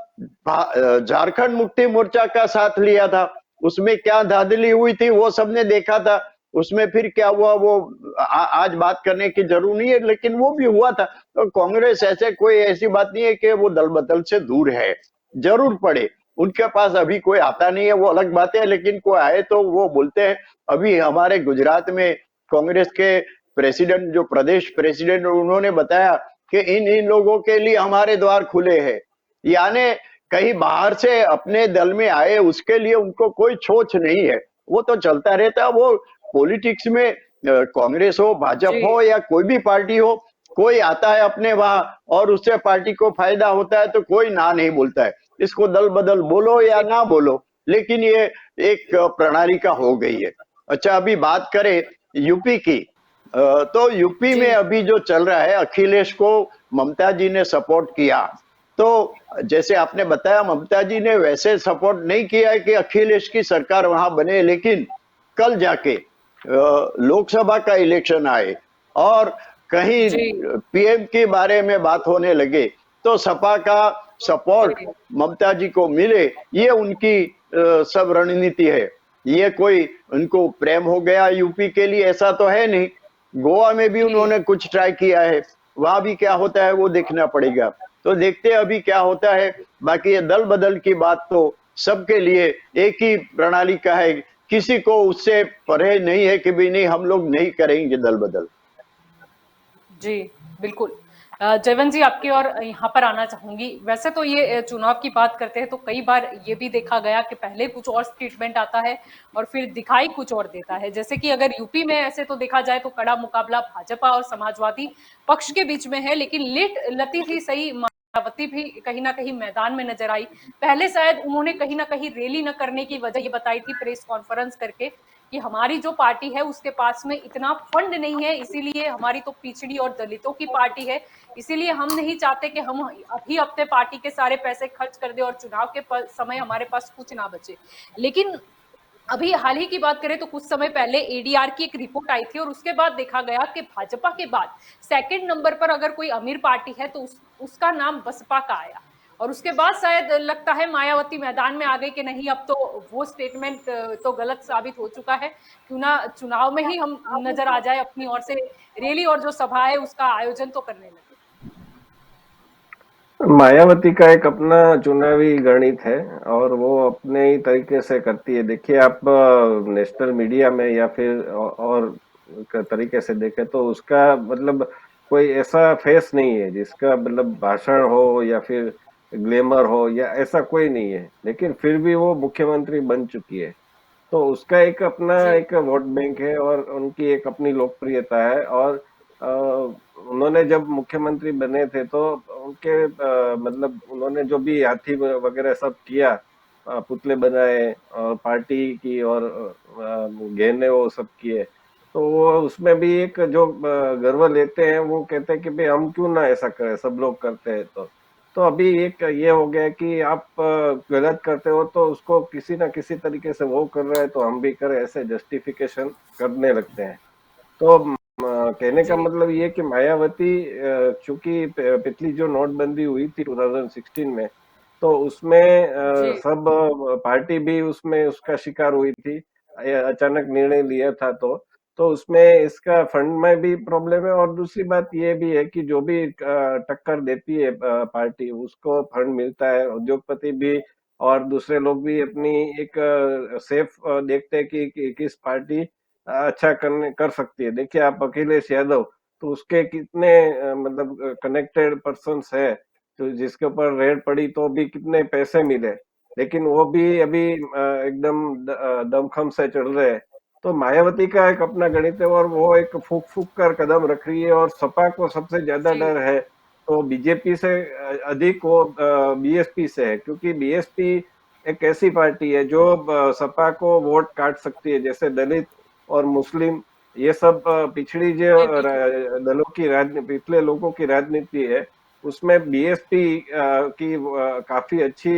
Speaker 2: झारखंड मुक्ति मोर्चा का साथ लिया था। उसमें क्या धांधली हुई थी वो सबने देखा था। उसमें फिर क्या हुआ वो आज बात करने की जरूर नहीं है, लेकिन वो भी हुआ था। तो कांग्रेस ऐसे कोई ऐसी बात नहीं है कि वो दल बदल से दूर है। जरूर पड़े, उनके पास अभी कोई आता नहीं है वो अलग बात है, लेकिन कोई आए तो वो बोलते हैं। अभी हमारे गुजरात में कांग्रेस के प्रेसिडेंट, जो प्रदेश प्रेसिडेंट, उन्होंने बताया कि इन इन लोगों के लिए हमारे द्वार खुले हैं। यानी कहीं बाहर से अपने दल में आए उसके लिए उनको कोई सोच नहीं है। वो तो चलता रहता है। वो पॉलिटिक्स में कांग्रेस हो, भाजपा
Speaker 1: जी
Speaker 2: हो या कोई भी पार्टी हो, कोई आता है अपने वहां और उससे पार्टी को फायदा होता है तो कोई ना नहीं बोलता है। इसको दल बदल बोलो या
Speaker 1: जी
Speaker 2: ना बोलो, लेकिन ये एक प्रणाली का हो गई है। अच्छा, अभी बात करें यूपी की, तो यूपी
Speaker 1: जी
Speaker 2: में अभी जो चल रहा है, अखिलेश को ममता जी ने सपोर्ट किया। तो जैसे आपने बताया, ममता जी ने वैसे सपोर्ट नहीं किया है कि अखिलेश की सरकार वहां बने, लेकिन कल जाके लोकसभा का इलेक्शन आए और कहीं
Speaker 1: जी
Speaker 2: पीएम के बारे में बात होने लगे, तो सपा का सपोर्ट
Speaker 1: जी
Speaker 2: ममता जी को मिले, ये उनकी सब रणनीति है। ये कोई उनको प्रेम हो गया यूपी के लिए, ऐसा तो है नहीं। गोवा में भी
Speaker 1: जी
Speaker 2: उन्होंने कुछ ट्राई किया है, वहां भी क्या होता है वो देखना पड़ेगा। तो देखते हैं अभी क्या होता है। बाकी ये दल बदल की बात तो सबके लिए एक ही प्रणाली का है, किसी को उससे परे नहीं है कि भी नहीं हम लोग नहीं करेंगे दल बदल।
Speaker 1: जी, बिल्कुल। जयवंत जी, आपकी और यहाँ पर आना चाहूंगी। वैसे तो ये चुनाव की बात करते हैं तो कई बार ये भी देखा गया कि पहले कुछ और स्टेटमेंट आता है और फिर दिखाई कुछ और देता है। जैसे कि अगर यूपी में ऐसे तो देखा जाए तो कड़ा मुकाबला भाजपा और समाजवादी पक्ष के बीच में है, लेकिन लिट लतीफी सही मायावती भी कहीं ना कहीं मैदान में नजर आई। पहले शायद उन्होंने कहीं ना कहीं रैली न करने की वजह ये बताई थी प्रेस कॉन्फ्रेंस करके कि हमारी जो पार्टी है उसके पास में इतना फंड नहीं है, इसीलिए हमारी तो पिछड़ी और दलितों की पार्टी है, इसीलिए हम नहीं चाहते कि हम अभी अपने पार्टी के सारे पैसे खर्च कर दे और चुनाव के समय हमारे पास कुछ ना बचे। लेकिन अभी हाल ही की बात करें तो कुछ समय पहले एडीआर की एक रिपोर्ट आई थी और उसके बाद देखा गया कि भाजपा के बाद सेकंड नंबर पर अगर कोई अमीर पार्टी है तो उसका नाम बसपा का आया। और उसके बाद शायद लगता है मायावती मैदान में आ गई कि नहीं, अब तो वो स्टेटमेंट तो गलत साबित हो चुका है, क्यों ना चुनाव में ही हम नजर आ जाए, अपनी ओर से रैली और जो सभा है उसका आयोजन तो करने लगे।
Speaker 3: मायावती का एक अपना चुनावी गणित है और वो अपने ही तरीके से करती है। देखिए, आप नेशनल मीडिया में या फिर और तरीके से देखें तो उसका मतलब कोई ऐसा फेस नहीं है जिसका मतलब भाषण हो या फिर ग्लैमर हो, या ऐसा कोई नहीं है, लेकिन फिर भी वो मुख्यमंत्री बन चुकी है। तो उसका एक अपना
Speaker 1: जी
Speaker 3: एक वोट बैंक है और उनकी एक अपनी लोकप्रियता है। और अ, उन्होंने जब मुख्यमंत्री बने थे तो उनके मतलब उन्होंने जो भी हाथी वगैरह सब किया, पुतले बनाए और पार्टी की और गहने वो सब किए, तो वो उसमें भी एक जो गर्व लेते हैं, वो कहते हैं कि भाई हम क्यों ना ऐसा करें, सब लोग करते हैं। तो अभी एक ये हो गया कि आप गलत करते हो तो उसको किसी ना किसी तरीके से वो कर रहा है तो हम भी करें, ऐसे जस्टिफिकेशन करने लगते हैं। तो कहने का
Speaker 1: जी
Speaker 3: मतलब ये कि मायावती चूंकि पिछली जो नोटबंदी हुई थी 2016 में, तो उसमें
Speaker 1: जी
Speaker 3: सब पार्टी भी उसमें उसका शिकार हुई थी। अचानक निर्णय लिया था तो उसमें इसका फंड में भी प्रॉब्लम है। और दूसरी बात ये भी है कि जो भी टक्कर देती है पार्टी, उसको फंड मिलता है। उद्योगपति भी और दूसरे लोग भी अपनी एक सेफ देखते हैं कि किस पार्टी अच्छा करने कर सकती है। देखिए, आप अखिलेश यादव, तो उसके कितने मतलब कनेक्टेड पर्सन्स है, तो जिसके ऊपर रेड पड़ी तो भी कितने पैसे मिले, लेकिन वो भी अभी एकदम दमखम से चल रहे हैं। तो मायावती का एक अपना गणित है और वो एक फूक फूक कर कदम रख रही है, और सपा को सबसे ज्यादा
Speaker 1: जी
Speaker 3: डर है तो बीजेपी से अधिक वो बीएसपी से है, क्योंकि बीएसपी एक ऐसी पार्टी है जो सपा को वोट काट सकती है। जैसे दलित और मुस्लिम, ये सब पिछड़ी जो
Speaker 1: जी बिल्कुल
Speaker 3: दलों की राजनीति, पिछले लोगों की राजनीति है, उसमें बीएसपी की काफी अच्छी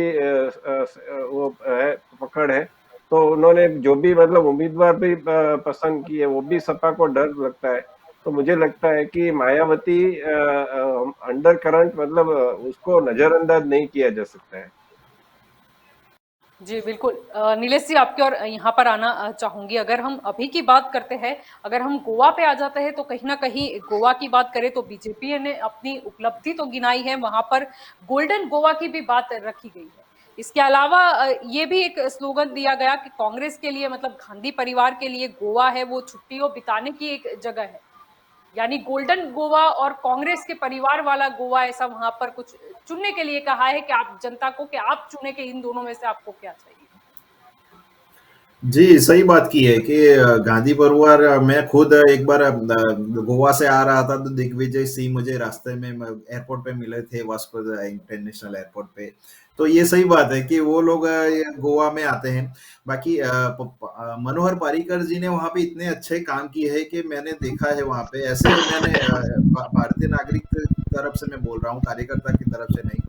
Speaker 3: वो है, पकड़ है। तो उन्होंने जो भी मतलब उम्मीदवार भी पसंद किए, वो भी सपा को डर लगता है। तो मुझे लगता है कि मायावती अंडर करंट मतलब उसको नजरअंदाज नहीं किया जा सकता है।
Speaker 1: जी बिल्कुल नीलेश जी आपके और यहाँ पर आना चाहूंगी। अगर हम अभी की बात करते हैं, अगर हम गोवा पे आ जाते हैं, तो कहीं ना कहीं गोवा की बात करें तो बीजेपी ने अपनी उपलब्धि तो गिनाई है, वहां पर गोल्डन गोवा की भी बात रखी गई है। इसके अलावा ये भी एक स्लोगन दिया गया कि कांग्रेस के लिए मतलब गांधी परिवार के लिए गोवा है वो छुट्टियों बिताने की एक जगह है। यानी गोल्डन गोवा और कांग्रेस के परिवार वाला गोवा, ऐसा वहां पर कुछ चुनने के लिए कहा है कि आप जनता को कि आप चुने कि इन दोनों में से आपको क्या चाहिए।
Speaker 4: जी, सही बात की है कि गांधी परिवार, मैं खुद एक बार गोवा से आ रहा था तो दिग्विजय सिंह मुझे रास्ते में एयरपोर्ट पे मिले थे, वास्को इंटरनेशनल एयरपोर्ट पे। तो ये सही बात है कि वो लोग ये गोवा में आते हैं। बाकी मनोहर पारीकर जी ने वहाँ पे इतने अच्छे काम किए हैं कि मैंने देखा है वहाँ पे। ऐसे मैंने भारतीय नागरिक तरफ से मैं बोल रहा हूँ, कार्यकर्ता की तरफ से नहीं,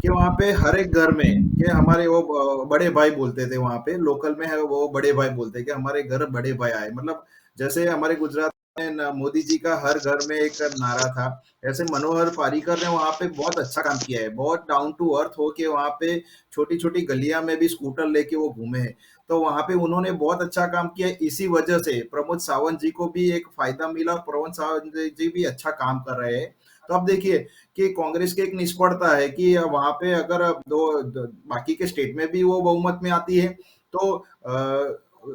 Speaker 4: कि वहाँ पे हर एक घर में, कि हमारे वो बड़े भाई बोलते थे वहाँ पे, लोकल में है वो बड़े भाई बोलते कि हमारे घर बड़े भाई आए। मतलब जैसे हमारे गुजरात में मोदी जी का हर घर में एक नारा था, ऐसे मनोहर पारीकर ने वहाँ पे बहुत अच्छा काम किया है। बहुत डाउन टू अर्थ हो के वहाँ पे छोटी छोटी गलियां में भी स्कूटर लेके वो घूमे हैं। तो वहाँ पे उन्होंने बहुत अच्छा काम किया है। इसी वजह से प्रमोद सावंत जी को भी एक फायदा मिला और प्रमोद सावंत जी भी अच्छा काम कर रहे हैं। तो अब देखिए कि कांग्रेस की एक निष्फलता है कि वहां पे अगर बाकी के स्टेट में भी वो बहुमत में आती है तो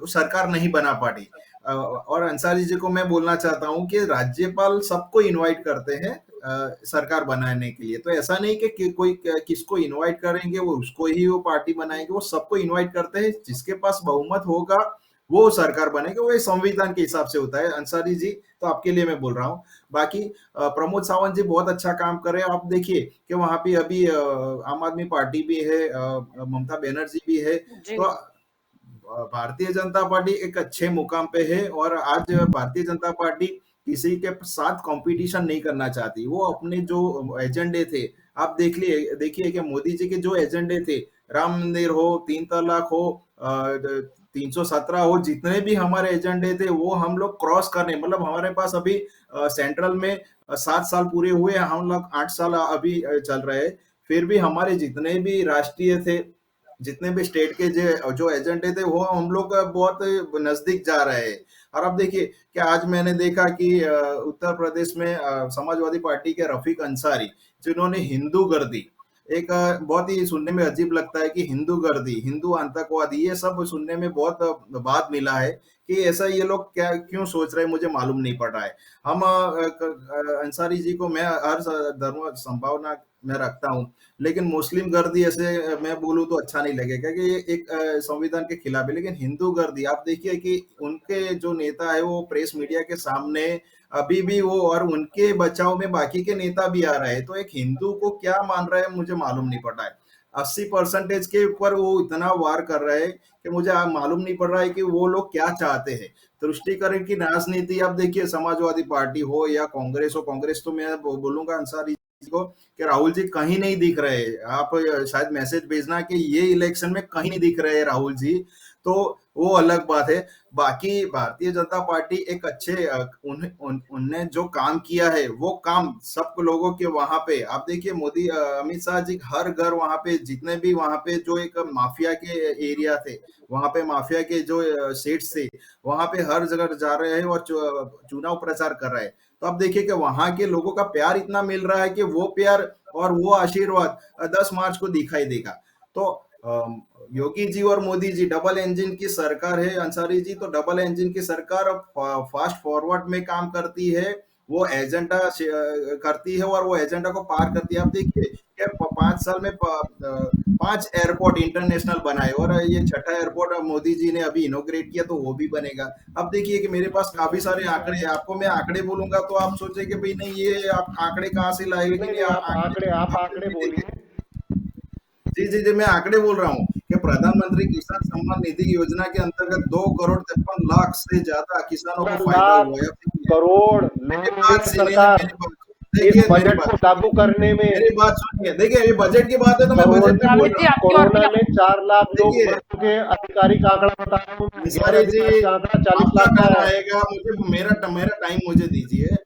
Speaker 4: सरकार नहीं बना पाती। और अंसारी जी को मैं बोलना चाहता हूं कि राज्यपाल सबको इनवाइट करते हैं सरकार बनाने के लिए। तो ऐसा नहीं कि कोई किसको इनवाइट करेंगे वो उसको ही वो पार्टी बनाएंगे, वो सबको इनवाइट करते हैं। जिसके पास बहुमत होगा वो सरकार बनेगी, वो संविधान के हिसाब से होता है। अंसारी जी, तो आपके लिए मैं बोल रहा हूँ। बाकी प्रमोद सावंत जी बहुत अच्छा काम कर रहे हैं। आप देखिए कि वहां पे अभी आम आदमी पार्टी भी है, ममता बनर्जी भी है।
Speaker 1: जी
Speaker 4: तो भारतीय जनता पार्टी एक अच्छे मुकाम पे है। और आज भारतीय जनता पार्टी किसी के साथ कंपटीशन नहीं करना चाहती। वो अपने जो एजेंडे थे, आप देखिए कि मोदी जी के जो एजेंडे थे, राम मंदिर हो, 3 तलाक हो, 317 हो, जितने भी हमारे एजेंडे थे वो हम लोग क्रॉस करने, मतलब हमारे पास अभी सेंट्रल में 7 साल पूरे हुए, हम लोग 8 साल अभी चल रहे हैं। फिर भी हमारे जितने भी राष्ट्रीय थे, जितने भी स्टेट के जो जो एजेंडे थे, वो हम लोग बहुत नजदीक जा रहे हैं। और अब देखिए कि आज मैंने देखा कि उत्तर प्रदेश में समाजवादी पार्टी के रफीक अंसारी, जिन्होंने हिंदू गर्दी, एक बहुत ही सुनने में अजीब लगता है कि हिंदू गर्दी, हिंदू आतंकवादी, ये सब सुनने में बहुत बाद मिला है कि ऐसा ये लोग क्या क्यों सोच रहे हैं, मुझे मालूम नहीं पड़ रहा है। हम अंसारी जी को मैं हर धर्म संभावना में रखता हूँ, लेकिन मुस्लिम गर्दी ऐसे मैं बोलूँ तो अच्छा नहीं लगेगा कि ये एक संविधान के खिलाफ है। लेकिन हिंदू गर्दी, आप देखिए कि उनके जो नेता है वो प्रेस मीडिया के सामने अभी भी वो, और उनके बचाव में बाकी के नेता भी आ रहे हैं। तो एक हिंदू को क्या मान रहा है मुझे मालूम नहीं पड़ रहा है। 80% के ऊपर वो इतना वार कर रहे हैं कि मुझे मालूम नहीं पड़ रहा है कि वो लोग क्या चाहते हैं। तुष्टीकरण की राजनीति, अब देखिए समाजवादी पार्टी हो या कांग्रेस हो, कांग्रेस तो मैं बोलूंगा अंसारी को कि राहुल जी कहीं नहीं दिख रहे। आप शायद मैसेज भेजना कि ये इलेक्शन में कहीं नहीं दिख रहे राहुल जी, तो वो अलग बात है। बाकी भारतीय जनता पार्टी एक अच्छे उनने जो काम किया है वो काम सब लोगों के वहां पे, आप देखिए मोदी अमित शाह जी हर घर वहां पे, जितने भी वहां पे जो एक माफिया के एरिया थे, वहां पे माफिया के जो सेट्स थे, वहां पे हर जगह जा रहे हैं और चुनाव प्रचार कर रहे हैं। तो अब देखिए कि वहां के लोगों का प्यार इतना मिल रहा है कि वो प्यार और वो आशीर्वाद 10 मार्च को दिखाई देगा। तो योगी जी और मोदी जी डबल इंजन की सरकार है। अंसारी जी, तो डबल इंजन की सरकार फास्ट फॉरवर्ड में काम करती है वो एजेंडा करती है और वो एजेंडा को पार करती है। आप देखिए कि 5 साल में 5 एयरपोर्ट इंटरनेशनल बनाए और ये छठा एयरपोर्ट मोदी जी ने अभी इनोग्रेट किया, तो वो भी बनेगा। अब देखिए कि मेरे पास काफी सारे आंकड़े हैं, आपको मैं आंकड़े बोलूंगा तो आप सोचे कि भाई नहीं ये आप आंकड़े कहाँ से लाए, लेकिन
Speaker 5: नहीं
Speaker 4: ये
Speaker 5: नहीं, आप
Speaker 4: आंकड़े
Speaker 5: आंकड़े
Speaker 4: भी
Speaker 5: बोलिए।
Speaker 4: देखे। जी जी जी, मैं आंकड़े बोल रहा हूँ कि प्रधानमंत्री किसान सम्मान निधि योजना के अंतर्गत 2,53,00,000 से ज्यादा किसानों को
Speaker 5: 15
Speaker 4: फायदा
Speaker 5: लाख
Speaker 4: हुआ है। अब देखिए,
Speaker 5: करोड़
Speaker 4: मेरी
Speaker 5: लोन
Speaker 4: बात
Speaker 5: है
Speaker 4: सुनिए,
Speaker 5: सरकार
Speaker 4: मेरी बात
Speaker 5: इस
Speaker 4: देखिए, मेरी
Speaker 5: बजट
Speaker 4: बात
Speaker 5: को लागू
Speaker 4: सुनिए,
Speaker 5: करने में।
Speaker 4: मेरी बात सुनिए। देखिए ये बजट की बात है तो मैं
Speaker 5: करोड़
Speaker 4: बजट में बोल
Speaker 1: जावेद
Speaker 4: रहा
Speaker 1: जी
Speaker 4: हूँ।
Speaker 1: आपकी ओर भी
Speaker 5: कोरोना में 4 लाख लोग
Speaker 4: देखिए
Speaker 5: मर चुके, आधिकारिक आंकड़ा बता रहा हूँ, गैर
Speaker 4: अंसारी जी,
Speaker 5: आधिकारिक आंकड़ा 40
Speaker 4: आपका
Speaker 5: लाख का
Speaker 4: टर्न
Speaker 5: है।
Speaker 4: आएगा, मुझे मेरा टाइम मुझे दीजिए। आप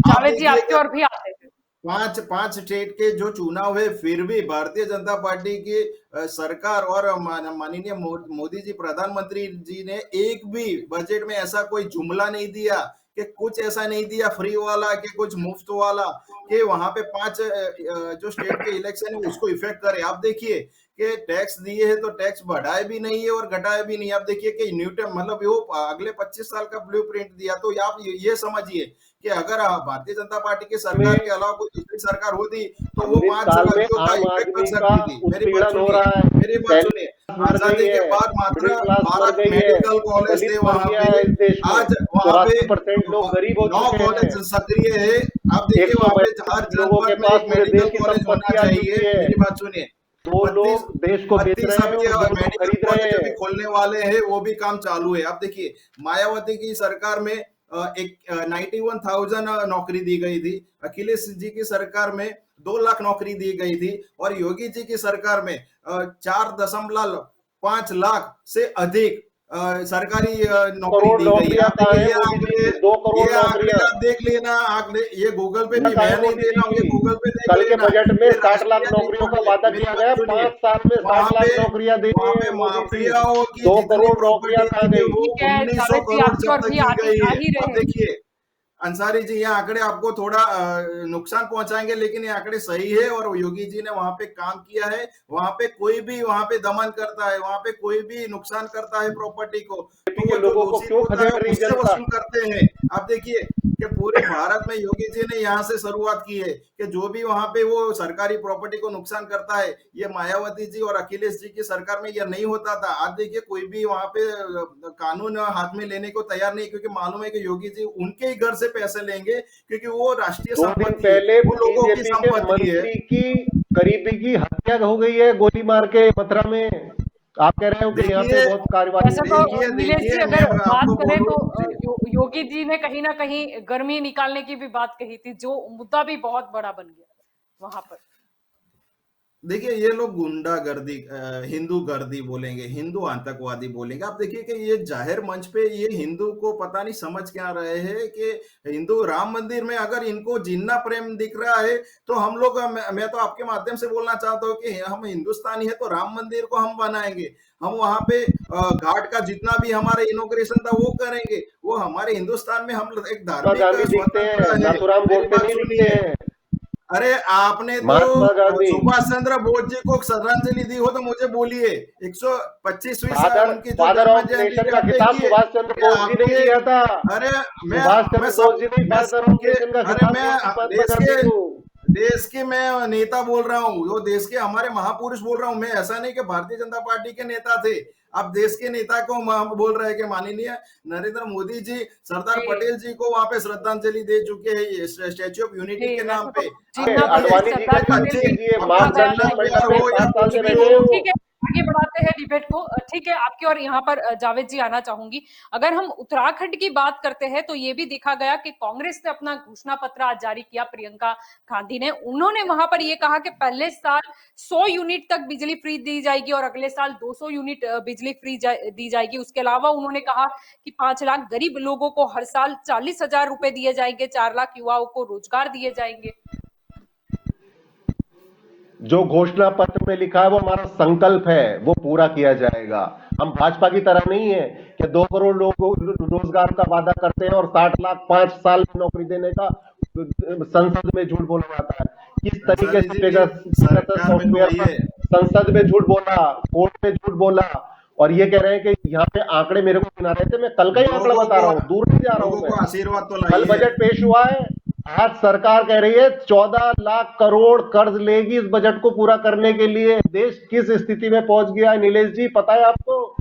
Speaker 1: जावेद जी
Speaker 4: देखिए
Speaker 1: आपकी
Speaker 4: कि
Speaker 1: ओर भी आते हैं।
Speaker 4: पांच पांच स्टेट के जो चुनाव है, फिर भी भारतीय जनता पार्टी की सरकार और माननीय मोदी जी प्रधानमंत्री जी ने एक भी बजट में ऐसा कोई जुमला नहीं दिया कि कुछ ऐसा नहीं दिया फ्री वाला कि कुछ मुफ्त वाला कि वहां पे 5 जो स्टेट के इलेक्शन है उसको इफेक्ट करे। आप देखिए कि टैक्स दिए है तो टैक्स बढ़ाए भी नहीं है और घटाए भी नहीं। आप देखिए कि न्यूटन मतलब वो अगले 25 साल का ब्लूप्रिंट दिया। तो आप ये समझिए कि अगर भारतीय जनता पार्टी की सरकार
Speaker 5: में
Speaker 4: के अलावा कोई दूसरी सरकार होती तो वो 5
Speaker 5: साल में
Speaker 4: राज्यों का
Speaker 5: आम
Speaker 4: इफेक्ट कर
Speaker 5: आदमी का
Speaker 4: सकती थी। मेरी बात
Speaker 5: उत्पीड़न हो
Speaker 4: सुनिए,
Speaker 5: रहा है।
Speaker 4: मेरी बात
Speaker 5: पहली
Speaker 4: सुनिए।
Speaker 5: क्लास मर गई
Speaker 4: आजादी के
Speaker 5: है,
Speaker 4: बाद
Speaker 5: मिडिल
Speaker 4: मात्र
Speaker 5: क्लास मर
Speaker 4: 12
Speaker 5: गई है,
Speaker 4: मेडिकल कॉलेज
Speaker 5: दलित
Speaker 4: थे
Speaker 5: मर
Speaker 4: वहां
Speaker 5: गया
Speaker 4: पे।
Speaker 5: है इस देश में,
Speaker 4: आज वहां पे
Speaker 5: 84% लोग गरीब हो
Speaker 4: 9
Speaker 5: चुके हैं।
Speaker 4: कॉलेज सक्रिय है। आप देखिए वहां पे हर
Speaker 5: 132 लोगों के
Speaker 4: जनपद में
Speaker 5: पास
Speaker 4: एक
Speaker 5: पूरे
Speaker 4: मेडिकल
Speaker 5: देश की
Speaker 4: कॉलेज होना
Speaker 5: संपत्ति आ
Speaker 4: चाहिए।
Speaker 5: चुकी है।
Speaker 4: मेरी बात सुनिए।
Speaker 5: वो
Speaker 4: 32
Speaker 5: लोग देश को बेच
Speaker 4: 32
Speaker 5: रहे हैं
Speaker 4: अभी
Speaker 5: और वो लोग
Speaker 4: मेडिकल
Speaker 5: खरीद रहे
Speaker 4: कॉलेज अभी
Speaker 5: हैं।
Speaker 4: खोलने वाले हैं, वो भी काम चालू है। आप देखिए मायावती की सरकार में एक 91,000 नौकरी दी गई थी। अखिलेश जी की सरकार में 2 लाख नौकरी दी गई थी और योगी जी की सरकार में 4.5 लाख से अधिक सरकारी नौकरी
Speaker 5: करोड़
Speaker 4: दी गई है।
Speaker 5: नौकरियां
Speaker 4: आप
Speaker 5: कहाँ
Speaker 4: देखिए
Speaker 5: है मोदी जी की? 2 करोड़
Speaker 4: ये आंकड़े
Speaker 5: नौकरियां
Speaker 4: आप देख लेना। आंकड़े ये गूगल पे भी,
Speaker 5: कहाँ
Speaker 4: मैं
Speaker 5: है
Speaker 4: नहीं
Speaker 5: मोदी
Speaker 4: दे
Speaker 5: जी
Speaker 4: रहा हूँ, ये
Speaker 5: की?
Speaker 4: गूगल पे देख
Speaker 5: कल के
Speaker 4: लेना।
Speaker 5: बजट में
Speaker 4: ये
Speaker 5: 60 लाख
Speaker 4: राष्ट्रीय
Speaker 5: नौकरियों का
Speaker 4: रिपोर्ट है।
Speaker 5: वादा
Speaker 4: मेरी
Speaker 5: किया
Speaker 4: बात
Speaker 5: गया,
Speaker 4: सुनिए,
Speaker 5: 5 साल में 60 लाख नौकरियां
Speaker 4: वहां
Speaker 5: देंगे
Speaker 4: पे
Speaker 5: मोदी जी।
Speaker 4: माफियाओं की
Speaker 5: 2
Speaker 4: जितनी
Speaker 5: करोड़ नौकरियां
Speaker 4: प्रॉपर्टी
Speaker 5: कहाँ
Speaker 4: थी
Speaker 5: गई?
Speaker 4: वो
Speaker 1: ठीक है
Speaker 4: 1900
Speaker 1: जावेद जी
Speaker 4: करोड़
Speaker 1: आपकी ओर
Speaker 4: जब्त
Speaker 1: भी
Speaker 4: की गई
Speaker 1: आ
Speaker 4: है।
Speaker 1: ही
Speaker 4: अब
Speaker 1: रहे हैं।
Speaker 4: देखिए अंसारी जी, ये आंकड़े आपको थोड़ा नुकसान पहुंचाएंगे, लेकिन ये आंकड़े सही है और योगी जी ने वहां पे काम किया है। वहां पे कोई भी वहां पे दमन करता है, वहां पे कोई भी नुकसान करता है प्रॉपर्टी को,
Speaker 5: बीजेपी
Speaker 4: तो
Speaker 5: के
Speaker 4: वो जो
Speaker 5: लोगों को
Speaker 4: दूषित
Speaker 5: क्यों
Speaker 4: होता है
Speaker 5: खदेड़ रही
Speaker 4: उससे
Speaker 5: जनता?
Speaker 4: वसूल करते हैं। आप देखिए कि पूरे भारत में योगी जी ने यहाँ से शुरुआत की है कि जो भी वहां पे वो सरकारी प्रॉपर्टी को नुकसान करता है, ये मायावती जी और अखिलेश जी की सरकार में यह नहीं होता था। आज देखिए कोई भी वहां पे कानून हाथ में लेने को तैयार नहीं, क्योंकि मालूम है कि योगी जी उनके ही घर से पैसे लेंगे, क्योंकि वो राष्ट्रीय
Speaker 5: 2 दिन
Speaker 4: संपत्ति है,
Speaker 5: पहले
Speaker 4: वो लोगों की
Speaker 5: बीजेपी के
Speaker 4: संपत्ति है।
Speaker 5: मंत्री की करीबी की हत्या हो गई है गोली मार के मथुरा में। आप कह रहे हो कि यहाँ पे
Speaker 4: देखिए
Speaker 5: बहुत कार्यवाही
Speaker 1: वैसे
Speaker 5: हुई
Speaker 1: तो
Speaker 5: होगी।
Speaker 1: नीलेश जी
Speaker 4: देखिए मैं
Speaker 1: अगर बात
Speaker 4: आपको
Speaker 1: करें
Speaker 4: बोलूं
Speaker 1: तो
Speaker 4: जी,
Speaker 1: योगी जी ने कहीं ना कहीं गर्मी निकालने की भी बात कही थी, जो मुद्दा भी बहुत बड़ा बन गया वहां पर।
Speaker 4: देखिए ये लोग गुंडागर्दी हिंदू गर्दी बोलेंगे, हिंदू आतंकवादी बोलेंगे। आप देखिए कि ये जाहिर मंच पे ये हिंदू को पता नहीं समझ क्या रहे हैं कि हिंदू राम मंदिर में अगर इनको जिन्ना प्रेम दिख रहा है तो हम लोग, मैं तो आपके माध्यम से बोलना चाहता हूँ कि हम हिंदुस्तानी है तो राम मंदिर को हम बनाएंगे। हम वहां पे घाट का जितना भी हमारा इनोग्रेशन था वो करेंगे। वो हमारे हिंदुस्तान में हम एक
Speaker 5: महात्मा
Speaker 4: धार्मिक
Speaker 5: गांधी दिखते हैं,
Speaker 4: स्वतंत्रता है।
Speaker 5: नाथूराम
Speaker 4: मेरी
Speaker 5: गोडसे
Speaker 4: बात
Speaker 5: नहीं दिखते
Speaker 4: सुनिए,
Speaker 5: हैं।
Speaker 4: अरे आपने तो
Speaker 5: महात्मा गांधी
Speaker 4: सुभाष चंद्र बोस जी को श्रद्धांजलि दी हो तो मुझे बोलिए। 125वीं
Speaker 5: फादर
Speaker 4: उनकी जो
Speaker 5: फादर
Speaker 4: जन्म
Speaker 5: ऑफ
Speaker 4: जयंती
Speaker 5: नेशन
Speaker 4: थी,
Speaker 5: का
Speaker 4: आप
Speaker 5: खिताब
Speaker 4: देखिए
Speaker 5: सुभाष चंद्र
Speaker 4: कि
Speaker 5: बोस जी ने ही
Speaker 4: आपके,
Speaker 5: दिया था।
Speaker 4: अरे
Speaker 5: सुभाष चंद्र बोस जी ने
Speaker 4: मैं
Speaker 5: फादर ऑफ
Speaker 4: सबके,
Speaker 5: नेशन का
Speaker 4: अरे
Speaker 5: खिताब
Speaker 4: मैं
Speaker 5: दिया था महात्मा
Speaker 4: देश
Speaker 5: गांधी
Speaker 4: के
Speaker 5: को।
Speaker 4: देश के मैं नेता बोल रहा हूँ, जो देश के हमारे महापुरुष बोल रहा हूँ मैं। ऐसा नहीं कि भारतीय जनता पार्टी के नेता थे। अब देश के नेता को बोल रहे हैं कि माननीय नरेंद्र मोदी जी सरदार
Speaker 1: जी
Speaker 4: पटेल जी को वहां पे श्रद्धांजलि दे चुके हैं स्टैच्यू ऑफ यूनिटी
Speaker 1: जी
Speaker 4: के नाम
Speaker 1: वैसे तो
Speaker 4: पे। आप
Speaker 1: जिन्ना
Speaker 4: देखिए
Speaker 5: अडवाणी जी
Speaker 1: सरदार
Speaker 5: के
Speaker 4: एक
Speaker 5: साथ
Speaker 1: पटेल
Speaker 4: अच्छे,
Speaker 1: जी
Speaker 5: कीजिए,
Speaker 1: को
Speaker 4: आपका
Speaker 1: बताया
Speaker 5: मार्गदर्शन
Speaker 1: है कि
Speaker 5: मंडल
Speaker 4: प्यार
Speaker 5: में
Speaker 4: हो या
Speaker 5: 7 साल
Speaker 4: कुछ
Speaker 5: से
Speaker 4: भी
Speaker 5: बैठे
Speaker 4: हो।
Speaker 5: हैं वो।
Speaker 1: ठीक है, आगे बढ़ाते हैं डिबेट को। ठीक है, आपकी और यहाँ पर जावेद जी आना चाहूंगी। अगर हम उत्तराखंड की बात करते हैं तो ये भी देखा गया कि कांग्रेस ने अपना घोषणा पत्र आज जारी किया, प्रियंका गांधी ने। उन्होंने वहां पर ये कहा कि पहले साल 100 यूनिट तक बिजली फ्री दी जाएगी और अगले साल 200 यूनिट बिजली फ्री दी जाएगी। उसके अलावा उन्होंने कहा कि 5 लाख गरीब लोगों को हर साल 40,000 रुपए दिए जाएंगे, 4 लाख युवाओं को रोजगार दिए जाएंगे।
Speaker 5: जो घोषणा पत्र में लिखा है वो हमारा संकल्प है, वो पूरा किया जाएगा। हम भाजपा की तरह नहीं है कि 2 करोड़ लोगों को रोजगार का वादा करते हैं और 60 लाख 5 साल में नौकरी देने का संसद में झूठ बोला जाता है। किस तरीके
Speaker 4: अंसारी
Speaker 5: से
Speaker 4: जी
Speaker 5: पेगासस
Speaker 4: सरकार में तो
Speaker 5: सॉफ्टवेयर
Speaker 4: वही
Speaker 5: पर
Speaker 4: है।
Speaker 5: संसद में झूठ बोला, कोर्ट में झूठ बोला, और ये कह रहे हैं कि यहाँ पे आंकड़े मेरे को सुना रहे थे। मैं कल का ही आंकड़ा
Speaker 4: लोगों
Speaker 5: बता रहा हूँ, दूर नहीं जा रहा हूँ
Speaker 4: लोगों को
Speaker 5: मैं।
Speaker 4: आशीर्वाद तो
Speaker 5: कल
Speaker 4: लाइए।
Speaker 5: बजट पेश हुआ है, आज सरकार कह रही है 14 लाख करोड़ कर्ज लेगी इस बजट को पूरा करने के लिए। देश किस स्थिति में पहुंच गया है नीलेश जी, पता है आपको?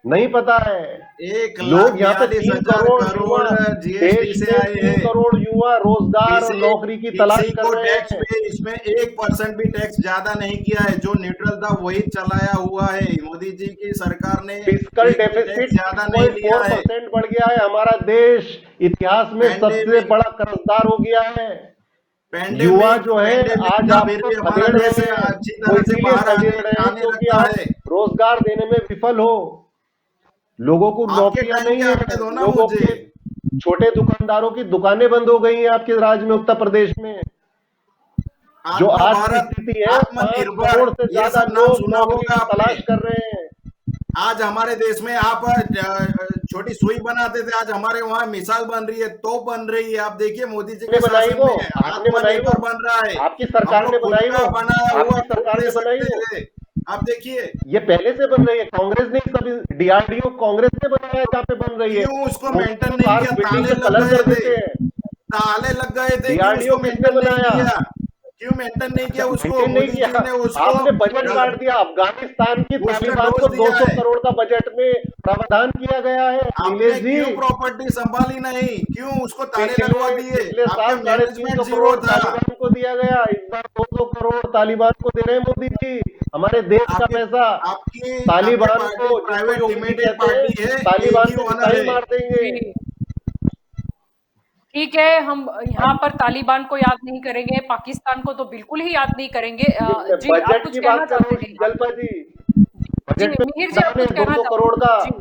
Speaker 5: नहीं पता है।
Speaker 4: 1,42,000
Speaker 5: लोग यहाँ पे 3 करोड़ युवा,
Speaker 4: करोड़ जीएसटी
Speaker 5: देश
Speaker 4: से
Speaker 5: में
Speaker 4: आए
Speaker 5: 3
Speaker 4: हैं।
Speaker 5: करोड़ युवा रोजगार और नौकरी की तलाश
Speaker 4: किसी
Speaker 5: कर
Speaker 4: को
Speaker 5: रहे
Speaker 4: टैक्स
Speaker 5: हैं।
Speaker 4: पे इसमें 1% भी टैक्स ज्यादा नहीं किया है। जो न्यूट्रल था वही चलाया हुआ है। मोदी जी की सरकार ने
Speaker 5: फिस्कल
Speaker 4: एक भी
Speaker 5: डेफिसिट
Speaker 4: टैक्स ज्यादा नहीं लिया है।
Speaker 5: 6.4% बढ़ गया है। हमारा देश इतिहास में सबसे
Speaker 4: पैंडेमिक
Speaker 5: बड़ा कर्जदार हो गया है। युवा
Speaker 4: पैंडेमिक
Speaker 5: जो है
Speaker 4: पैंडेमिक
Speaker 5: आज
Speaker 4: था, फिर
Speaker 5: आपको
Speaker 4: भी हमारा
Speaker 5: खदेड़
Speaker 4: देश
Speaker 5: रहे हैं।
Speaker 4: अच्छी
Speaker 5: वो
Speaker 4: तरह से
Speaker 5: इसीलिए
Speaker 4: बाहर
Speaker 5: खदेड़ रहे हैं
Speaker 4: आने
Speaker 5: क्योंकि
Speaker 4: लगता
Speaker 5: आप
Speaker 4: है।
Speaker 5: रोजगार देने में विफल हो। लोगों को
Speaker 4: आपके
Speaker 5: नौकरियां
Speaker 4: टाइम
Speaker 5: नहीं
Speaker 4: के
Speaker 5: है।
Speaker 4: आंकड़े दो ना
Speaker 5: लोगों
Speaker 4: मुझे।
Speaker 5: के छोटे दुकानदारों की दुकानें बंद हो गई हैं आपके राज्य में, उत्तर प्रदेश में। जो आज की
Speaker 4: आत्मभारत,
Speaker 5: स्थिति है, 5
Speaker 4: आत्मनिर्भर,
Speaker 5: करोड़ से
Speaker 4: ये
Speaker 5: ज्यादा
Speaker 4: सब नाम
Speaker 5: लोग
Speaker 4: सुना
Speaker 5: नौकरी
Speaker 4: होगा
Speaker 5: की
Speaker 4: आपने।
Speaker 5: तलाश कर रहे हैं।
Speaker 4: आज हमारे देश में आप छोटी सुई बनाते थे, आज हमारे वहां मिसाल बन रही है, तो बन रही है। आप देखिए मोदी जी के
Speaker 5: बनाई
Speaker 4: शासन
Speaker 5: वो,
Speaker 4: में
Speaker 5: आपने बनाई वो,
Speaker 4: आत्मनिर्भर बन रहा है।
Speaker 5: आपकी सरकार
Speaker 4: हम
Speaker 5: ने
Speaker 4: लोग खुद
Speaker 5: बनाई
Speaker 4: का
Speaker 5: वो,
Speaker 4: बनाया हुआ
Speaker 5: आपकी
Speaker 4: खुद
Speaker 5: सरकार
Speaker 4: ले
Speaker 5: ने बनाई
Speaker 4: सकते
Speaker 5: वो।
Speaker 4: थे। आप देखिए
Speaker 5: ये पहले से बन रही है, कांग्रेस ने सब डीआरडीओ कांग्रेस ने बनाया, जहाँ पे बन रही है।
Speaker 4: क्यों उसको
Speaker 5: मोदी
Speaker 4: मेंटेन
Speaker 5: तो
Speaker 4: नहीं
Speaker 5: बाहर
Speaker 4: किया?
Speaker 5: बिल्डिंग
Speaker 4: ताले
Speaker 5: पे
Speaker 4: लग
Speaker 5: कलर
Speaker 4: गए
Speaker 5: कर
Speaker 4: थे,
Speaker 5: देते हैं।
Speaker 4: ताले लग गए थे। क्यों
Speaker 5: डीआरडीओ
Speaker 4: उसको
Speaker 5: किसने
Speaker 4: मेंटेन नहीं
Speaker 5: बनाया?
Speaker 4: किया? क्यों मेंटेन नहीं किया उसको?
Speaker 5: मेंटेन नहीं
Speaker 4: मोदी
Speaker 5: किया।
Speaker 4: जी ने उसको
Speaker 5: आपने बजट काट दिया। अफगानिस्तान की
Speaker 4: बूस्टर
Speaker 5: तालिबान
Speaker 4: डोज
Speaker 5: को
Speaker 4: दिया
Speaker 5: 200
Speaker 4: है।
Speaker 5: करोड़ का बजट में प्रावधान किया गया है।
Speaker 4: आपने
Speaker 5: नीलेश जी,
Speaker 4: क्यों प्रॉपर्टी संभाली नहीं? क्यों उसको ताले लगवा दिए?
Speaker 5: पिछले
Speaker 4: आपके
Speaker 5: साल
Speaker 4: मैनेजमेंट
Speaker 5: 350
Speaker 4: जीरो
Speaker 5: करोड़
Speaker 4: था।
Speaker 5: तालिबान को दिया गया, इस बार 200 करोड़ तालिबान को दे रहे हैं मोदी जी। हमारे देश का
Speaker 4: आपकी
Speaker 5: पैसा
Speaker 4: आपकी
Speaker 5: तालिबान
Speaker 4: पार्टी
Speaker 5: को, जिसको
Speaker 4: प्राइवेट
Speaker 5: योगी जी
Speaker 4: लिमिटेड
Speaker 5: कहते हैं,
Speaker 4: पार्टी है, एक
Speaker 5: तालिबान
Speaker 4: ही
Speaker 5: को
Speaker 4: ओनर
Speaker 5: मिसाइल
Speaker 4: है।
Speaker 5: मार देंगे।
Speaker 1: जी ठीक है, हम यहाँ पर तालिबान को याद नहीं करेंगे, पाकिस्तान को तो बिल्कुल ही याद नहीं करेंगे। जी आप
Speaker 5: बजट
Speaker 1: कुछ
Speaker 5: की
Speaker 1: कहना
Speaker 5: बात कर रहा
Speaker 1: चाहते
Speaker 5: हूँ
Speaker 1: हैं?
Speaker 5: जलपा जी।
Speaker 1: जी
Speaker 5: बजट में
Speaker 1: मिहिर जी आप
Speaker 5: प्रावधान है
Speaker 1: कुछ कहना
Speaker 5: 200
Speaker 1: चाहते
Speaker 5: करोड़ का।
Speaker 1: हैं?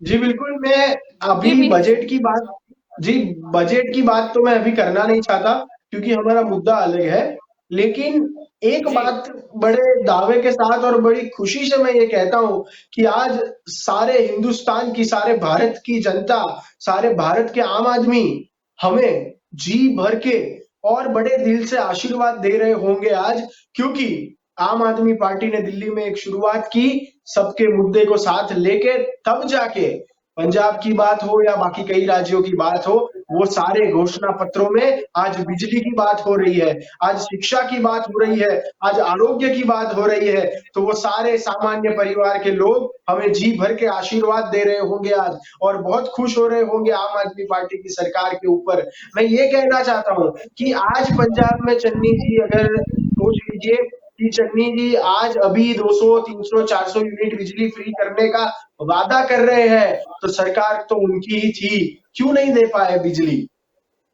Speaker 1: जी
Speaker 6: जी बिल्कुल, मैं
Speaker 1: जी
Speaker 6: अभी
Speaker 1: मिहिर जी।
Speaker 6: बजट की बात जी बजट की बात तो मैं अभी करना नहीं चाहता क्योंकि हमारा मुद्दा अलग है। लेकिन एक
Speaker 1: जी
Speaker 6: बात बड़े दावे के साथ और बड़ी खुशी से मैं ये कहता हूँ कि आज सारे हिंदुस्तान की, सारे भारत की जनता, सारे भारत के आम आदमी हमें जी भर के और बड़े दिल से आशीर्वाद दे रहे होंगे आज, क्योंकि आम आदमी पार्टी ने दिल्ली में एक शुरुआत की, सबके मुद्दे को साथ लेके, तब जाके पंजाब की बात हो या बाकी कई राज्यों की बात हो, वो सारे घोषणा पत्रों में आज बिजली की बात हो रही है, आज शिक्षा की बात हो रही है, आज आरोग्य की बात हो रही है। तो वो सारे सामान्य परिवार के लोग हमें जी भर के आशीर्वाद दे रहे होंगे आज, और बहुत खुश हो रहे होंगे आम आदमी पार्टी की सरकार के ऊपर। मैं ये कहना चाहता हूँ कि आज पंजाब में चन्नी जी, अगर सोच लीजिए कि चन्नी जी आज अभी 200, 300, 400 यूनिट बिजली फ्री करने का वादा कर रहे हैं, तो सरकार तो उनकी ही थी, क्यों नहीं दे पाए बिजली?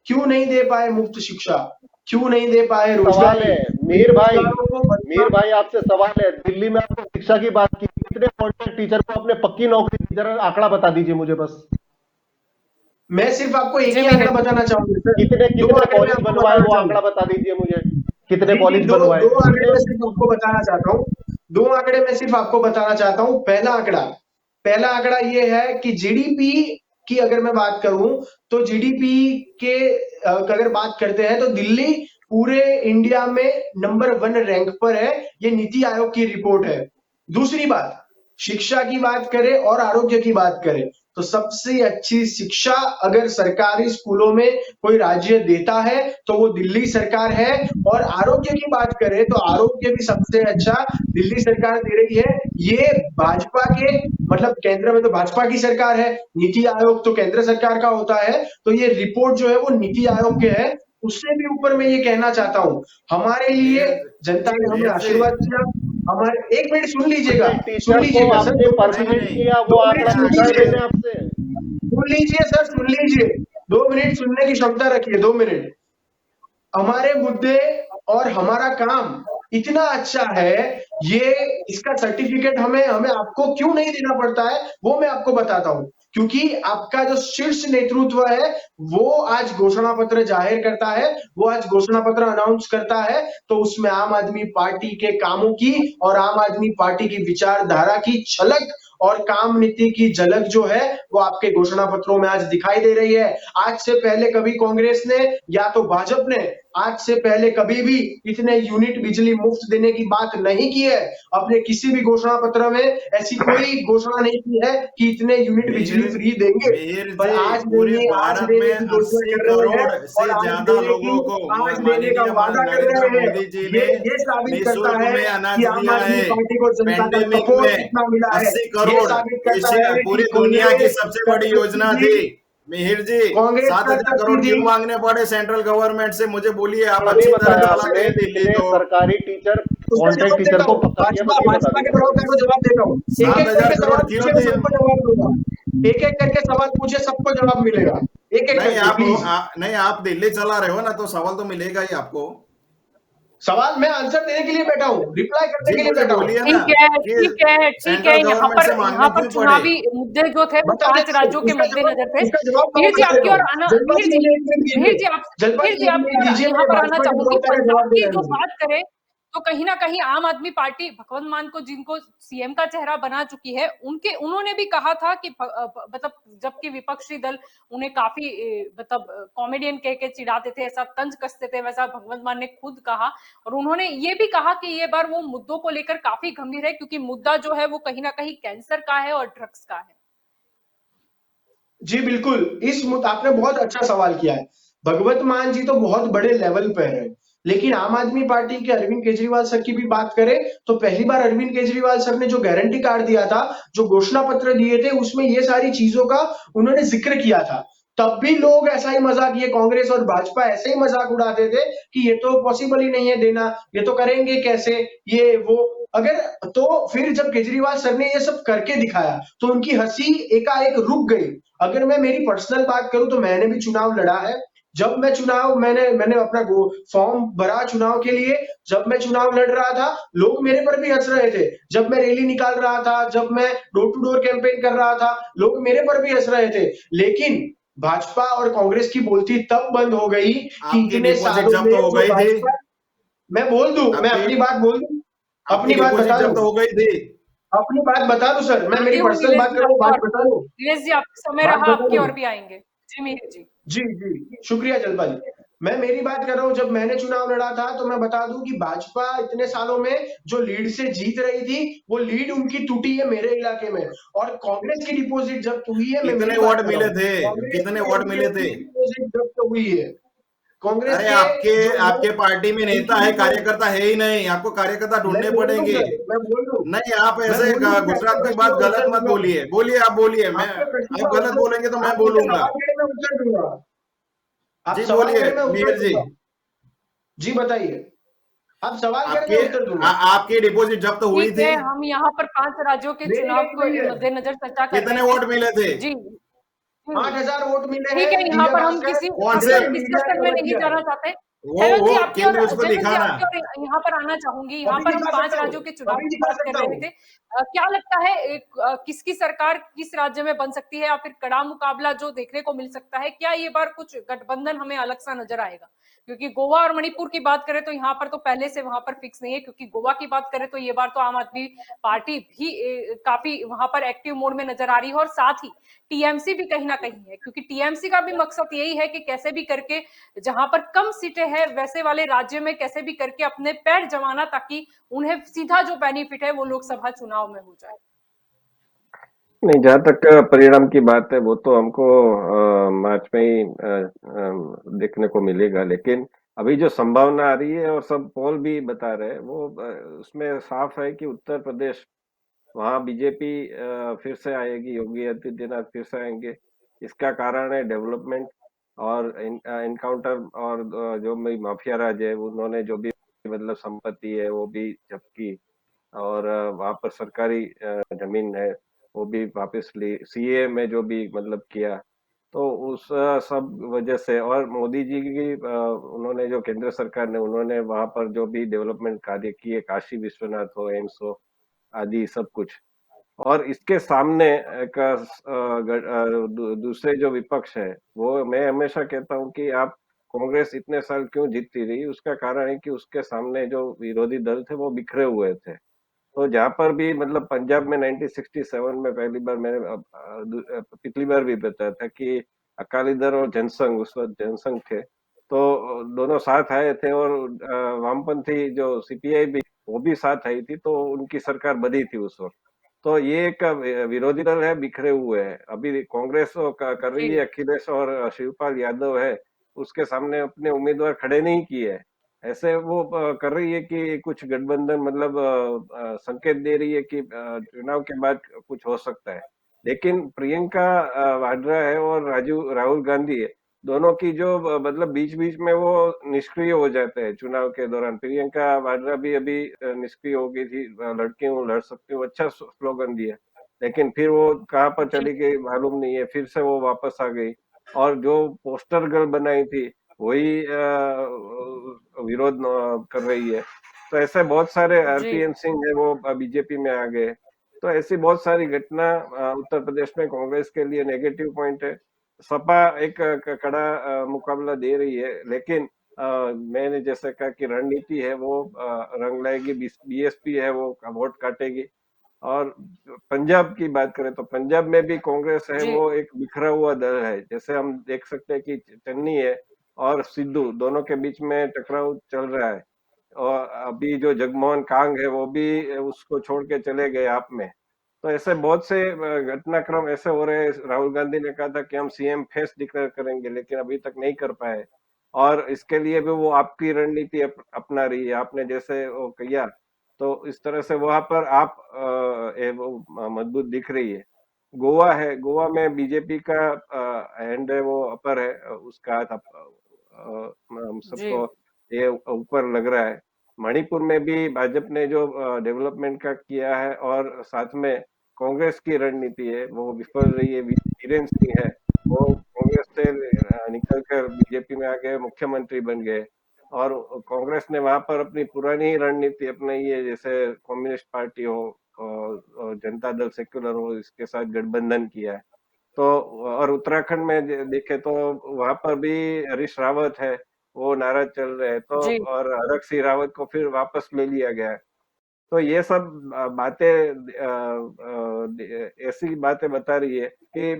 Speaker 6: क्यों नहीं दे पाए मुफ्त शिक्षा? क्यों नहीं दे पाए
Speaker 5: सवाल
Speaker 6: रोजगारी?
Speaker 5: है मीर
Speaker 6: बेरोजगारों
Speaker 5: भाई, आपसे सवाल है। दिल्ली में आपने शिक्षा की बात की, कितने कॉन्ट्रैक्ट टीचर को आपने पक्की नौकरी दी? जरा आंकड़ा बता दीजिए मुझे बस।
Speaker 6: मैं सिर्फ आपको एक
Speaker 1: जी
Speaker 6: ही
Speaker 1: मिहिर
Speaker 6: आंकड़ा बताना चाहूंगा सर।
Speaker 5: कितने
Speaker 6: दो
Speaker 5: कितने
Speaker 6: आंकड़े मैं
Speaker 5: कॉलेज
Speaker 6: आपको
Speaker 5: बनवाए,
Speaker 6: बताना
Speaker 5: वो
Speaker 6: चाहूंगा।
Speaker 5: आंकड़ा बता दीजिए मुझे। कितने
Speaker 6: जी,
Speaker 5: कॉलेज
Speaker 6: दो
Speaker 5: बनवाए?
Speaker 6: दो आंकड़े मैं सिर्फ आपको बताना चाहता हूँ। दो आंकड़े मैं सिर्फ आपको बताना चाहता हूँ। पहला आंकड़ा ये है कि जीडीपी की अगर मैं बात करूं, तो जीडीपी के अगर बात करते हैं तो दिल्ली पूरे इंडिया में नंबर 1 रैंक पर है। ये नीति आयोग की रिपोर्ट है। दूसरी बात, शिक्षा की बात करें और आरोग्य की बात करें, तो सबसे अच्छी शिक्षा अगर सरकारी स्कूलों में कोई राज्य देता है तो वो दिल्ली सरकार है। और आरोग्य की बात करें तो आरोग्य भी सबसे अच्छा दिल्ली सरकार दे रही है। ये भाजपा के, मतलब केंद्र में तो भाजपा की सरकार है, नीति आयोग तो केंद्र सरकार का होता है, तो ये रिपोर्ट जो है वो नीति आयोग के है। उससे भी ऊपर मैं ये कहना चाहता हूँ, हमारे लिए जनता ने हमें आशीर्वाद दिया। हमारे, एक मिनट सुन लीजिएगा,
Speaker 5: टीचर को
Speaker 6: सर,
Speaker 5: आपने
Speaker 6: 2
Speaker 5: परमानेंट
Speaker 6: मिनट
Speaker 5: किया, वो
Speaker 6: 2 मिनट
Speaker 5: आंकड़ा
Speaker 6: सुन
Speaker 5: पूछा है
Speaker 6: लीजिए,
Speaker 5: मैंने आपसे।
Speaker 6: सुन लीजिए सर, सुन लीजिए, 2 मिनट सुनने की क्षमता रखिए, 2 मिनट। हमारे मुद्दे और हमारा काम इतना अच्छा है, ये इसका सर्टिफिकेट हमें आपको क्यों नहीं देना पड़ता है, वो मैं आपको बताता हूं। क्योंकि आपका जो शीर्ष नेतृत्व है, वो आज घोषणा पत्र जाहिर करता है, वो आज घोषणा पत्र अनाउंस करता है, तो उसमें आम आदमी पार्टी के कामों की और आम आदमी पार्टी की विचारधारा की झलक और काम नीति की झलक जो है वो आपके घोषणा पत्रों में आज दिखाई दे रही है। आज से पहले कभी कांग्रेस ने या तो भाजपा ने आज से पहले कभी भी इतने यूनिट बिजली मुफ्त देने की बात नहीं की है। अपने किसी भी घोषणा पत्र में ऐसी कोई घोषणा नहीं की है कि इतने यूनिट बिजली
Speaker 4: मिहिर
Speaker 6: फ्री देंगे,
Speaker 4: मिहिर
Speaker 6: पर
Speaker 4: जी,
Speaker 6: आज
Speaker 4: पूरे
Speaker 6: देंगे, आज
Speaker 4: भारत
Speaker 6: देने
Speaker 4: में
Speaker 6: की घोषणा
Speaker 4: 80
Speaker 6: कर रहे हैं
Speaker 4: करोड़ से
Speaker 6: और आज
Speaker 4: ज्यादा
Speaker 6: देने
Speaker 4: लोगों को
Speaker 6: की आज देने का
Speaker 4: माननीय
Speaker 6: वादा कर
Speaker 4: नरेंद्र
Speaker 6: रहे हैं।
Speaker 4: मोदी जी ने
Speaker 6: ये साबित करता
Speaker 4: निःशुल्क
Speaker 6: है
Speaker 4: में
Speaker 6: कि
Speaker 4: अनाज
Speaker 6: आम
Speaker 4: दिया
Speaker 6: आदमी
Speaker 4: है।
Speaker 6: पार्टी को जनता का
Speaker 4: पेंडेमिक
Speaker 6: सपोर्ट
Speaker 4: में
Speaker 6: कितना मिला है।
Speaker 4: 80
Speaker 6: ये
Speaker 4: करोड़
Speaker 6: साबित करता है
Speaker 4: पूरी
Speaker 6: कि
Speaker 4: दुनिया की
Speaker 6: कांग्रेस
Speaker 4: सबसे बड़ी
Speaker 6: कर
Speaker 4: योजना
Speaker 6: सकती
Speaker 4: थी।
Speaker 6: थी,
Speaker 4: मिहिर जी,
Speaker 6: कांग्रेस
Speaker 4: 7,000
Speaker 6: कर
Speaker 4: करोड़
Speaker 6: सकती
Speaker 4: क्यों
Speaker 6: थी।
Speaker 4: मांगने पड़े सेंट्रल गवर्नमेंट से? मुझे बोलिए, आप
Speaker 5: नहीं
Speaker 4: अच्छी तरह
Speaker 5: बताया
Speaker 4: चलाते
Speaker 5: आपने
Speaker 4: हैं दिल्ली
Speaker 5: कितने
Speaker 4: तो।
Speaker 5: सरकारी टीचर
Speaker 6: उसका
Speaker 5: कॉन्ट्रैक्ट
Speaker 6: जवाब
Speaker 5: टीचर
Speaker 6: देता
Speaker 5: को
Speaker 6: हूँ।
Speaker 5: ये
Speaker 6: भाजपा
Speaker 5: ये बता
Speaker 6: भाजपा के
Speaker 5: दीजिए
Speaker 6: प्रवक्ता को जवाब देता हूँ। एक एक
Speaker 4: 7,000
Speaker 6: करके
Speaker 4: करोड़
Speaker 6: सवाल
Speaker 4: क्यों
Speaker 6: पूछिए, मैं
Speaker 4: दिए?
Speaker 6: सबको जवाब दूंगा। एक एक करके सवाल पूछिए, सबको जवाब मिलेगा। एक एक
Speaker 4: नहीं
Speaker 6: करके प्लीज।
Speaker 4: नहीं, आप दिल्ली चला रहे हो ना, तो सवाल तो मिलेगा ही आपको।
Speaker 6: सवाल मैं आंसर देने के लिए बैठा हूँ, रिप्लाई करने
Speaker 4: जी,
Speaker 6: के लिए
Speaker 4: मुझे
Speaker 6: बैठा हूँ।
Speaker 4: बोलिए ना
Speaker 1: ठीक है,
Speaker 4: कि
Speaker 1: ठीक है, ठीक है।
Speaker 4: सेंट्रल गवर्नमेंट से
Speaker 1: यहाँ
Speaker 4: मांगने
Speaker 1: पर
Speaker 4: क्यों पड़े?
Speaker 1: चुनावी मुद्दे जो थे वो
Speaker 6: बता
Speaker 1: 5
Speaker 6: देता हूँ,
Speaker 1: राज्यों के मद्देनजर थे।
Speaker 6: उसका जवाब मैं
Speaker 1: मिहिर जी
Speaker 6: बता
Speaker 1: आपकी
Speaker 6: देता
Speaker 1: ओर
Speaker 6: हूँ।
Speaker 1: आना,
Speaker 6: जलपा जी मुझे एक मिनट दीजिए। जलपा
Speaker 1: मिहिर
Speaker 6: जी
Speaker 1: जी
Speaker 6: एक
Speaker 1: आपकी
Speaker 6: मिनट
Speaker 1: ओर
Speaker 6: दीजिए,
Speaker 1: यहाँ
Speaker 6: मेरे
Speaker 1: पर आना
Speaker 6: भाजपा के
Speaker 1: चाहूंगी।
Speaker 6: प्रवक्ता का
Speaker 1: पंजाब
Speaker 6: जवाब
Speaker 1: की
Speaker 6: देना है
Speaker 1: जो
Speaker 6: मुझे।
Speaker 1: बात करें तो कहीं ना कहीं आम आदमी पार्टी भगवंत मान को जिनको सीएम का चेहरा बना चुकी है, उन्होंने भी कहा था कि मतलब जबकि विपक्षी दल उन्हें काफी मतलब कॉमेडियन कह के चिढ़ाते थे, ऐसा तंज कसते थे, वैसा भगवंत मान ने खुद कहा। और उन्होंने ये भी कहा कि ये बार वो मुद्दों को लेकर काफी गंभीर है, क्योंकि मुद्दा जो है वो कहीं ना कहीं कैंसर का है और ड्रग्स का है।
Speaker 6: जी बिल्कुल, आपने बहुत अच्छा सवाल किया है। भगवत मान जी तो बहुत बड़े लेवल पे है, लेकिन आम आदमी पार्टी के अरविंद केजरीवाल सर की भी बात करें तो पहली बार अरविंद केजरीवाल सर ने जो गारंटी कार्ड दिया था, जो घोषणा पत्र दिए थे, उसमें ये सारी चीजों का उन्होंने जिक्र किया था। तब भी लोग ऐसा ही मजाक, ये कांग्रेस और भाजपा ऐसे ही मजाक उड़ाते थे कि ये तो पॉसिबल ही नहीं है देना, ये तो करेंगे कैसे, ये वो। अगर तो फिर जब केजरीवाल सर ने ये सब करके दिखाया तो उनकी हंसी एकाएक रुक गई। अगर मैं मेरी पर्सनल बात करूं तो मैंने भी चुनाव लड़ा है। जब मैं चुनाव मैंने अपना फॉर्म भरा चुनाव के लिए, जब मैं चुनाव लड़ रहा था, लोग मेरे पर भी हंस रहे थे। जब मैं रैली निकाल रहा था, जब मैं डोर टू डोर कैंपेन कर रहा था, लोग मेरे पर भी हंस रहे थे। लेकिन भाजपा और कांग्रेस की बोलती तब बंद हो गई कि
Speaker 4: आपकी
Speaker 6: इतने
Speaker 4: डिपॉजिट
Speaker 6: सालों में
Speaker 4: जब्त हो
Speaker 6: जो
Speaker 4: गई थी।
Speaker 6: भाजपा, मैं बोल दूं, मैं
Speaker 4: आपकी
Speaker 6: अपनी बात बोल दूं,
Speaker 4: आपकी
Speaker 6: अपनी बात
Speaker 4: डिपॉजिट
Speaker 6: बता
Speaker 4: जब्त
Speaker 6: दूं,
Speaker 4: हो गई थी।
Speaker 6: अपनी बात बता दूं सर, मैं
Speaker 1: आती
Speaker 6: मेरी
Speaker 1: हूँ
Speaker 6: पर्सनल
Speaker 1: नीलेष
Speaker 6: बात
Speaker 1: जी
Speaker 6: कर रहा हूँ,
Speaker 1: आपकी
Speaker 6: बात
Speaker 1: और।
Speaker 6: बता दूं,
Speaker 1: नीलेष जी आपका समय
Speaker 6: बात
Speaker 1: रहा,
Speaker 6: बता
Speaker 1: आपकी
Speaker 6: दूं।
Speaker 1: ओर भी आएंगे। जी मिहिर जी।
Speaker 6: जी, जी। शुक्रिया जलपा जी। मैं मेरी बात कर रहा हूँ, जब मैंने चुनाव लड़ा था तो मैं बता दूं कि भाजपा इतने सालों में जो लीड से जीत रही थी, वो लीड उनकी टूटी है मेरे इलाके में। और कांग्रेस की डिपॉजिट जब्त हुई है, मैं
Speaker 4: कितने
Speaker 6: मेरी बात
Speaker 4: वोट
Speaker 6: कर रहा
Speaker 4: मिले
Speaker 6: हूँ।
Speaker 4: थे?
Speaker 6: कांग्रेस
Speaker 4: कितने
Speaker 6: के
Speaker 4: वोट मिले
Speaker 6: एमपीओ
Speaker 4: थे?
Speaker 6: की डिपॉजिट जब्त हुई है। कांग्रेस
Speaker 4: अरे
Speaker 6: के
Speaker 4: आपके
Speaker 6: जो
Speaker 4: आपके पार्टी में नेता
Speaker 6: उनकी
Speaker 4: है,
Speaker 6: डिपॉजिट,
Speaker 4: कार्यकर्ता है ही नहीं, आपको कार्यकर्ता
Speaker 6: मैं
Speaker 4: ढूंढने
Speaker 6: बोल दूं
Speaker 4: पड़ेंगे।
Speaker 6: सर, मैं बोल दूं,
Speaker 4: नहीं, आप
Speaker 6: मैं
Speaker 4: ऐसे
Speaker 6: बोल दूं कि आपके
Speaker 4: गुजरात की
Speaker 6: प्रश्न
Speaker 4: बात
Speaker 6: का
Speaker 4: गलत
Speaker 6: उत्तर
Speaker 4: मत
Speaker 6: दूंगा।
Speaker 4: बोलिए। बोलिए, आप बोलिए। मैं
Speaker 6: आपके प्रश्न
Speaker 4: आप
Speaker 6: का
Speaker 4: गलत
Speaker 6: उत्तर,
Speaker 4: बोलेंगे तो मैं
Speaker 6: आप मुझसे
Speaker 4: बोलूंगा।
Speaker 6: सवाल करें मैं उत्तर दूंगा। आप
Speaker 4: जी
Speaker 6: सवाल
Speaker 4: बोलिए
Speaker 6: करें मैं उत्तर
Speaker 4: मिहिर जी।
Speaker 6: दूंगा। जी बताइए, आप सवाल करें मैं
Speaker 4: आपके
Speaker 6: उत्तर दूंगा।
Speaker 4: आपकी डिपॉजिट जब्त हुई
Speaker 1: ठीक
Speaker 4: थी।
Speaker 1: है, हम यहाँ पर 5 राज्यों के
Speaker 6: मेरी
Speaker 1: चुनाव
Speaker 6: नहीं
Speaker 1: को
Speaker 6: हुई है।
Speaker 1: मद्देनजर चर्चा कर
Speaker 4: कितने
Speaker 1: रहे थे।
Speaker 4: वोट मिले थे?
Speaker 1: जी।
Speaker 6: 8,000 वोट मिले
Speaker 1: ठीक है,
Speaker 6: हैं,
Speaker 1: यहाँ
Speaker 6: दिव्य
Speaker 1: पर हम
Speaker 6: भास्कर,
Speaker 1: किसी
Speaker 4: कौन से?
Speaker 1: मतलब
Speaker 6: जिसने मीडिया
Speaker 1: डिस्कशन
Speaker 6: ने
Speaker 1: में
Speaker 6: कवर
Speaker 1: नहीं
Speaker 6: किया है।
Speaker 1: जाना चाहते।
Speaker 4: वो केंद्र उस पर
Speaker 1: जयवंत जी
Speaker 4: दिखाना।
Speaker 1: आपकी और यहाँ पर आना चाहूंगी। यहाँ
Speaker 6: अभी
Speaker 1: पर हम
Speaker 6: दिखा
Speaker 1: 5
Speaker 6: सकता हूँ,
Speaker 1: राज्यों के चुनाव
Speaker 6: अभी
Speaker 1: की
Speaker 6: दिखा
Speaker 1: बात कर
Speaker 6: सकता
Speaker 1: रहे
Speaker 6: हूँ।
Speaker 1: थे। क्या लगता है किसकी सरकार किस राज्य में बन सकती है, या फिर कड़ा मुकाबला जो देखने को मिल सकता है? क्या ये बार कुछ गठबंधन हमें अलग सा नजर आएगा? क्योंकि गोवा और मणिपुर की बात करें तो यहाँ पर तो पहले से वहां पर फिक्स नहीं है, क्योंकि गोवा की बात करें तो ये बार तो आम आदमी पार्टी भी काफी वहां पर एक्टिव मोड में नजर आ रही है, और साथ ही टीएमसी भी कहीं ना कहीं है, क्योंकि टीएमसी का भी मकसद यही है कि कैसे भी करके जहां पर कम सीटें हैं वैसे वाले राज्य में कैसे भी करके अपने पैर जमाना, ताकि उन्हें सीधा जो बेनिफिट है वो लोकसभा चुनाव में हो जाए।
Speaker 3: नहीं, जहाँ तक परिणाम की बात है वो तो हमको मार्च में ही देखने को मिलेगा, लेकिन अभी जो संभावना आ रही है और सब पोल भी बता रहे हैं वो उसमें साफ है कि उत्तर प्रदेश, वहाँ बीजेपी फिर से आएगी, योगी आदित्यनाथ फिर से आएंगे। इसका कारण है डेवलपमेंट और इनकाउंटर, और जो भी माफिया राज है उन्होंने जो भी मतलब संपत्ति है वो भी जब्त की, और वहाँ पर सरकारी जमीन है वो भी वापस ली, सीए में जो भी मतलब किया, तो उस सब वजह से, और मोदी जी की उन्होंने जो केंद्र सरकार ने उन्होंने वहाँ पर जो भी डेवलपमेंट कार्य किए, काशी विश्वनाथ हो, एम्स हो आदि सब कुछ, और इसके सामने एक दूसरे जो विपक्ष है, वो मैं हमेशा कहता हूँ कि आप कांग्रेस इतने साल क्यों जीतती रही, उसका कारण है कि उसके सामने जो विरोधी दल थे वो बिखरे हुए थे। तो जहाँ पर भी मतलब पंजाब में 1967 में पहली बार मैंने पिछली बार भी बताया था कि अकाली दल और जनसंघ, उस वक्त जनसंघ थे, तो दोनों साथ आए थे और वामपंथी जो सीपीआई भी वो भी साथ आई थी, तो उनकी सरकार बनी थी उस वक्त। तो ये एक विरोधी दल है, बिखरे हुए हैं। अभी कांग्रेस कर रही है,
Speaker 1: जी
Speaker 3: अखिलेश और शिवपाल यादव है, उसके सामने अपने उम्मीदवार खड़े नहीं किए हैं। ऐसे वो कर रही है कि कुछ गठबंधन मतलब संकेत दे रही है कि चुनाव के बाद कुछ हो सकता है। लेकिन प्रियंका वाड्रा है और राहुल गांधी है, दोनों की जो मतलब बीच बीच में वो निष्क्रिय हो जाते हैं चुनाव के दौरान। प्रियंका वाड्रा भी अभी निष्क्रिय हो गई थी, लड़की हूँ लड़ सकती हूँ, अच्छा स्लोगन दिया, लेकिन फिर वो कहाँ पर
Speaker 1: जी
Speaker 3: चली गई मालूम नहीं है, फिर से वो वापस आ गई। और जो पोस्टर गर्ल बनाई थी वही विरोध कर रही है। तो ऐसे बहुत सारे,
Speaker 1: जी
Speaker 3: आरपीएन सिंह है वो बीजेपी में आ गए। तो ऐसी बहुत सारी घटना उत्तर प्रदेश में कांग्रेस के लिए नेगेटिव पॉइंट है। सपा एक कड़ा मुकाबला दे रही है, लेकिन मैंने जैसे कहा कि रणनीति है वो रंग लाएगी, बीएसपी है वो वोट काटेगी। और पंजाब की बात करें तो पंजाब में भी कांग्रेस है
Speaker 1: जी
Speaker 3: वो एक बिखरा हुआ दल है। जैसे हम देख सकते हैं कि चन्नी है और सिद्धू दोनों के बीच में टकराव चल रहा है। और अभी जो जगमोहन कांग है वो भी उसको छोड़ के चले गए आप में। तो ऐसे बहुत से घटनाक्रम ऐसे हो रहे हैं। राहुल गांधी ने कहा था कि हम सीएम फेस डिक्लेयर करेंगे, लेकिन अभी तक नहीं कर पाए। और इसके लिए भी वो आपकी रणनीति अपना रही है, आपने जैसे वो किया, तो इस तरह से वहां पर आप वो मजबूत दिख रही है। गोवा है, गोवा में बीजेपी का हैंड है वो अपर है, उसका हाथ हम
Speaker 1: जी
Speaker 3: सबको ये ऊपर लग रहा है। मणिपुर में भी भाजपा ने जो डेवलपमेंट का किया है और साथ में कांग्रेस की रणनीति है वो विफल रही है। वीरेंद्र सिंह है वो कांग्रेस से निकल कर बीजेपी में आ गए, मुख्यमंत्री बन गए। और कांग्रेस ने वहां पर अपनी पुरानी रणनीति अपनाई है, जैसे कम्युनिस्ट पार्टी हो और जनता दल सेक्युलर हो, इसके साथ गठबंधन किया है। तो और उत्तराखंड में देखे तो वहां पर भी हरीश रावत है, वो नाराज चल रहे हैं। तो
Speaker 1: जी
Speaker 3: और हरक सिंह रावत को फिर वापस ले लिया गया है। तो ये सब बातें ऐसी बातें बता रही है कि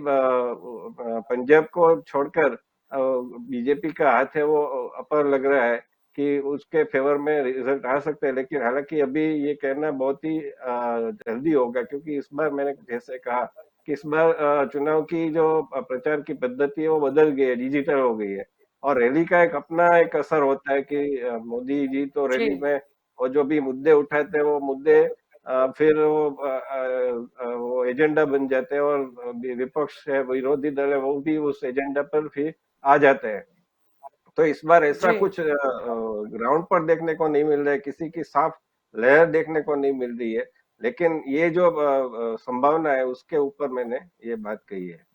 Speaker 3: पंजाब को छोड़कर बीजेपी का हाथ है वो अपर लग रहा है कि उसके फेवर में रिजल्ट आ सकते हैं। लेकिन हालांकि अभी ये कहना बहुत ही जल्दी होगा, क्योंकि इस बार मैंने जैसे कहा कि इस बार चुनाव की जो प्रचार की पद्धति है वो बदल गई है, डिजिटल हो गई है। और रैली का एक अपना एक असर होता है कि मोदी जी तो
Speaker 1: जी
Speaker 3: रैली में और जो भी मुद्दे उठाते हैं वो मुद्दे फिर वो एजेंडा बन जाते हैं, और विपक्ष है, विरोधी दल है, वो भी उस एजेंडा पर फिर आ जाते हैं। तो इस बार ऐसा
Speaker 1: जी
Speaker 3: कुछ ग्राउंड पर देखने को नहीं मिल रहा है, किसी की साफ लहर देखने को नहीं मिल रही है। लेकिन ये जो संभावना है उसके ऊपर मैंने ये बात कही है।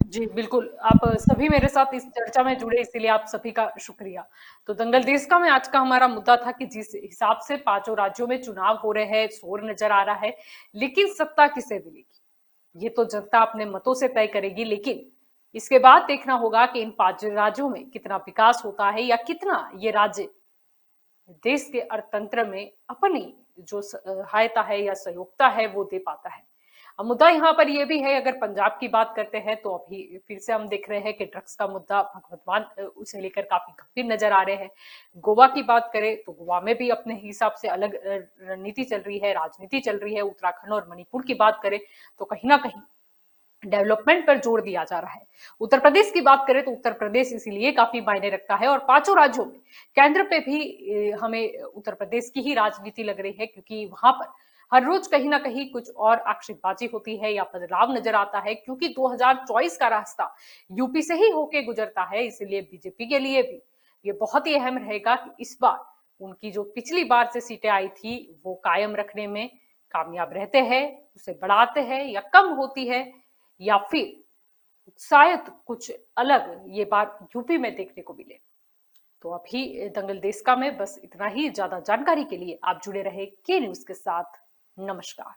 Speaker 1: जी, बिल्कुल। आप सभी मेरे साथ इस चर्चा में जुड़े, इसीलिए आप सभी का शुक्रिया। तो दंगल देश का में आज का हमारा मुद्दा था कि जिस हिसाब से पांचों राज्यों में चुनाव हो रहे हैं, शोर नजर आ रहा है, लेकिन सत्ता किसे मिलेगी ये तो जनता अपने मतों से तय करेगी। लेकिन इसके बाद देखना होगा कि इन पांच राज्यों में कितना विकास होता है या कितना ये राज्य देश के अर्थतंत्र में अपनी जो सहायता है या सहयोगिता है वो दे पाता है। अब मुद्दा यहाँ पर ये भी है, अगर पंजाब की बात करते हैं तो अभी फिर से हम देख रहे हैं कि ड्रग्स का मुद्दा भगवत मान उसे लेकर काफी गंभीर नजर आ रहे हैं। गोवा की बात करें तो गोवा में भी अपने हिसाब से अलग रणनीति चल रही है, राजनीति चल रही है। उत्तराखंड और मणिपुर की बात करें तो कहीं ना कहीं डेवलपमेंट पर जोर दिया जा रहा है। उत्तर प्रदेश की बात करें तो उत्तर प्रदेश इसीलिए काफी मायने रखता है, और पांचों राज्यों में केंद्र पे भी हमें उत्तर प्रदेश की ही राजनीति लग रही है, क्योंकि वहां पर हर रोज कहीं ना कहीं कुछ और आक्षेपबाजी होती है या बदलाव नजर आता है, क्योंकि 2024 का रास्ता यूपी से ही होके गुजरता है। इसलिए बीजेपी के लिए भी ये बहुत ही अहम रहेगा कि इस बार उनकी जो पिछली बार से सीटें आई थी वो कायम रखने में कामयाब रहते हैं, उसे बढ़ाते हैं या कम होती है, या फिर शायद कुछ अलग ये बात यूपी में देखने को मिले। तो अभी दंगल देश का में बस इतना ही। ज्यादा जानकारी के लिए आप जुड़े रहे के न्यूज के साथ। नमस्कार।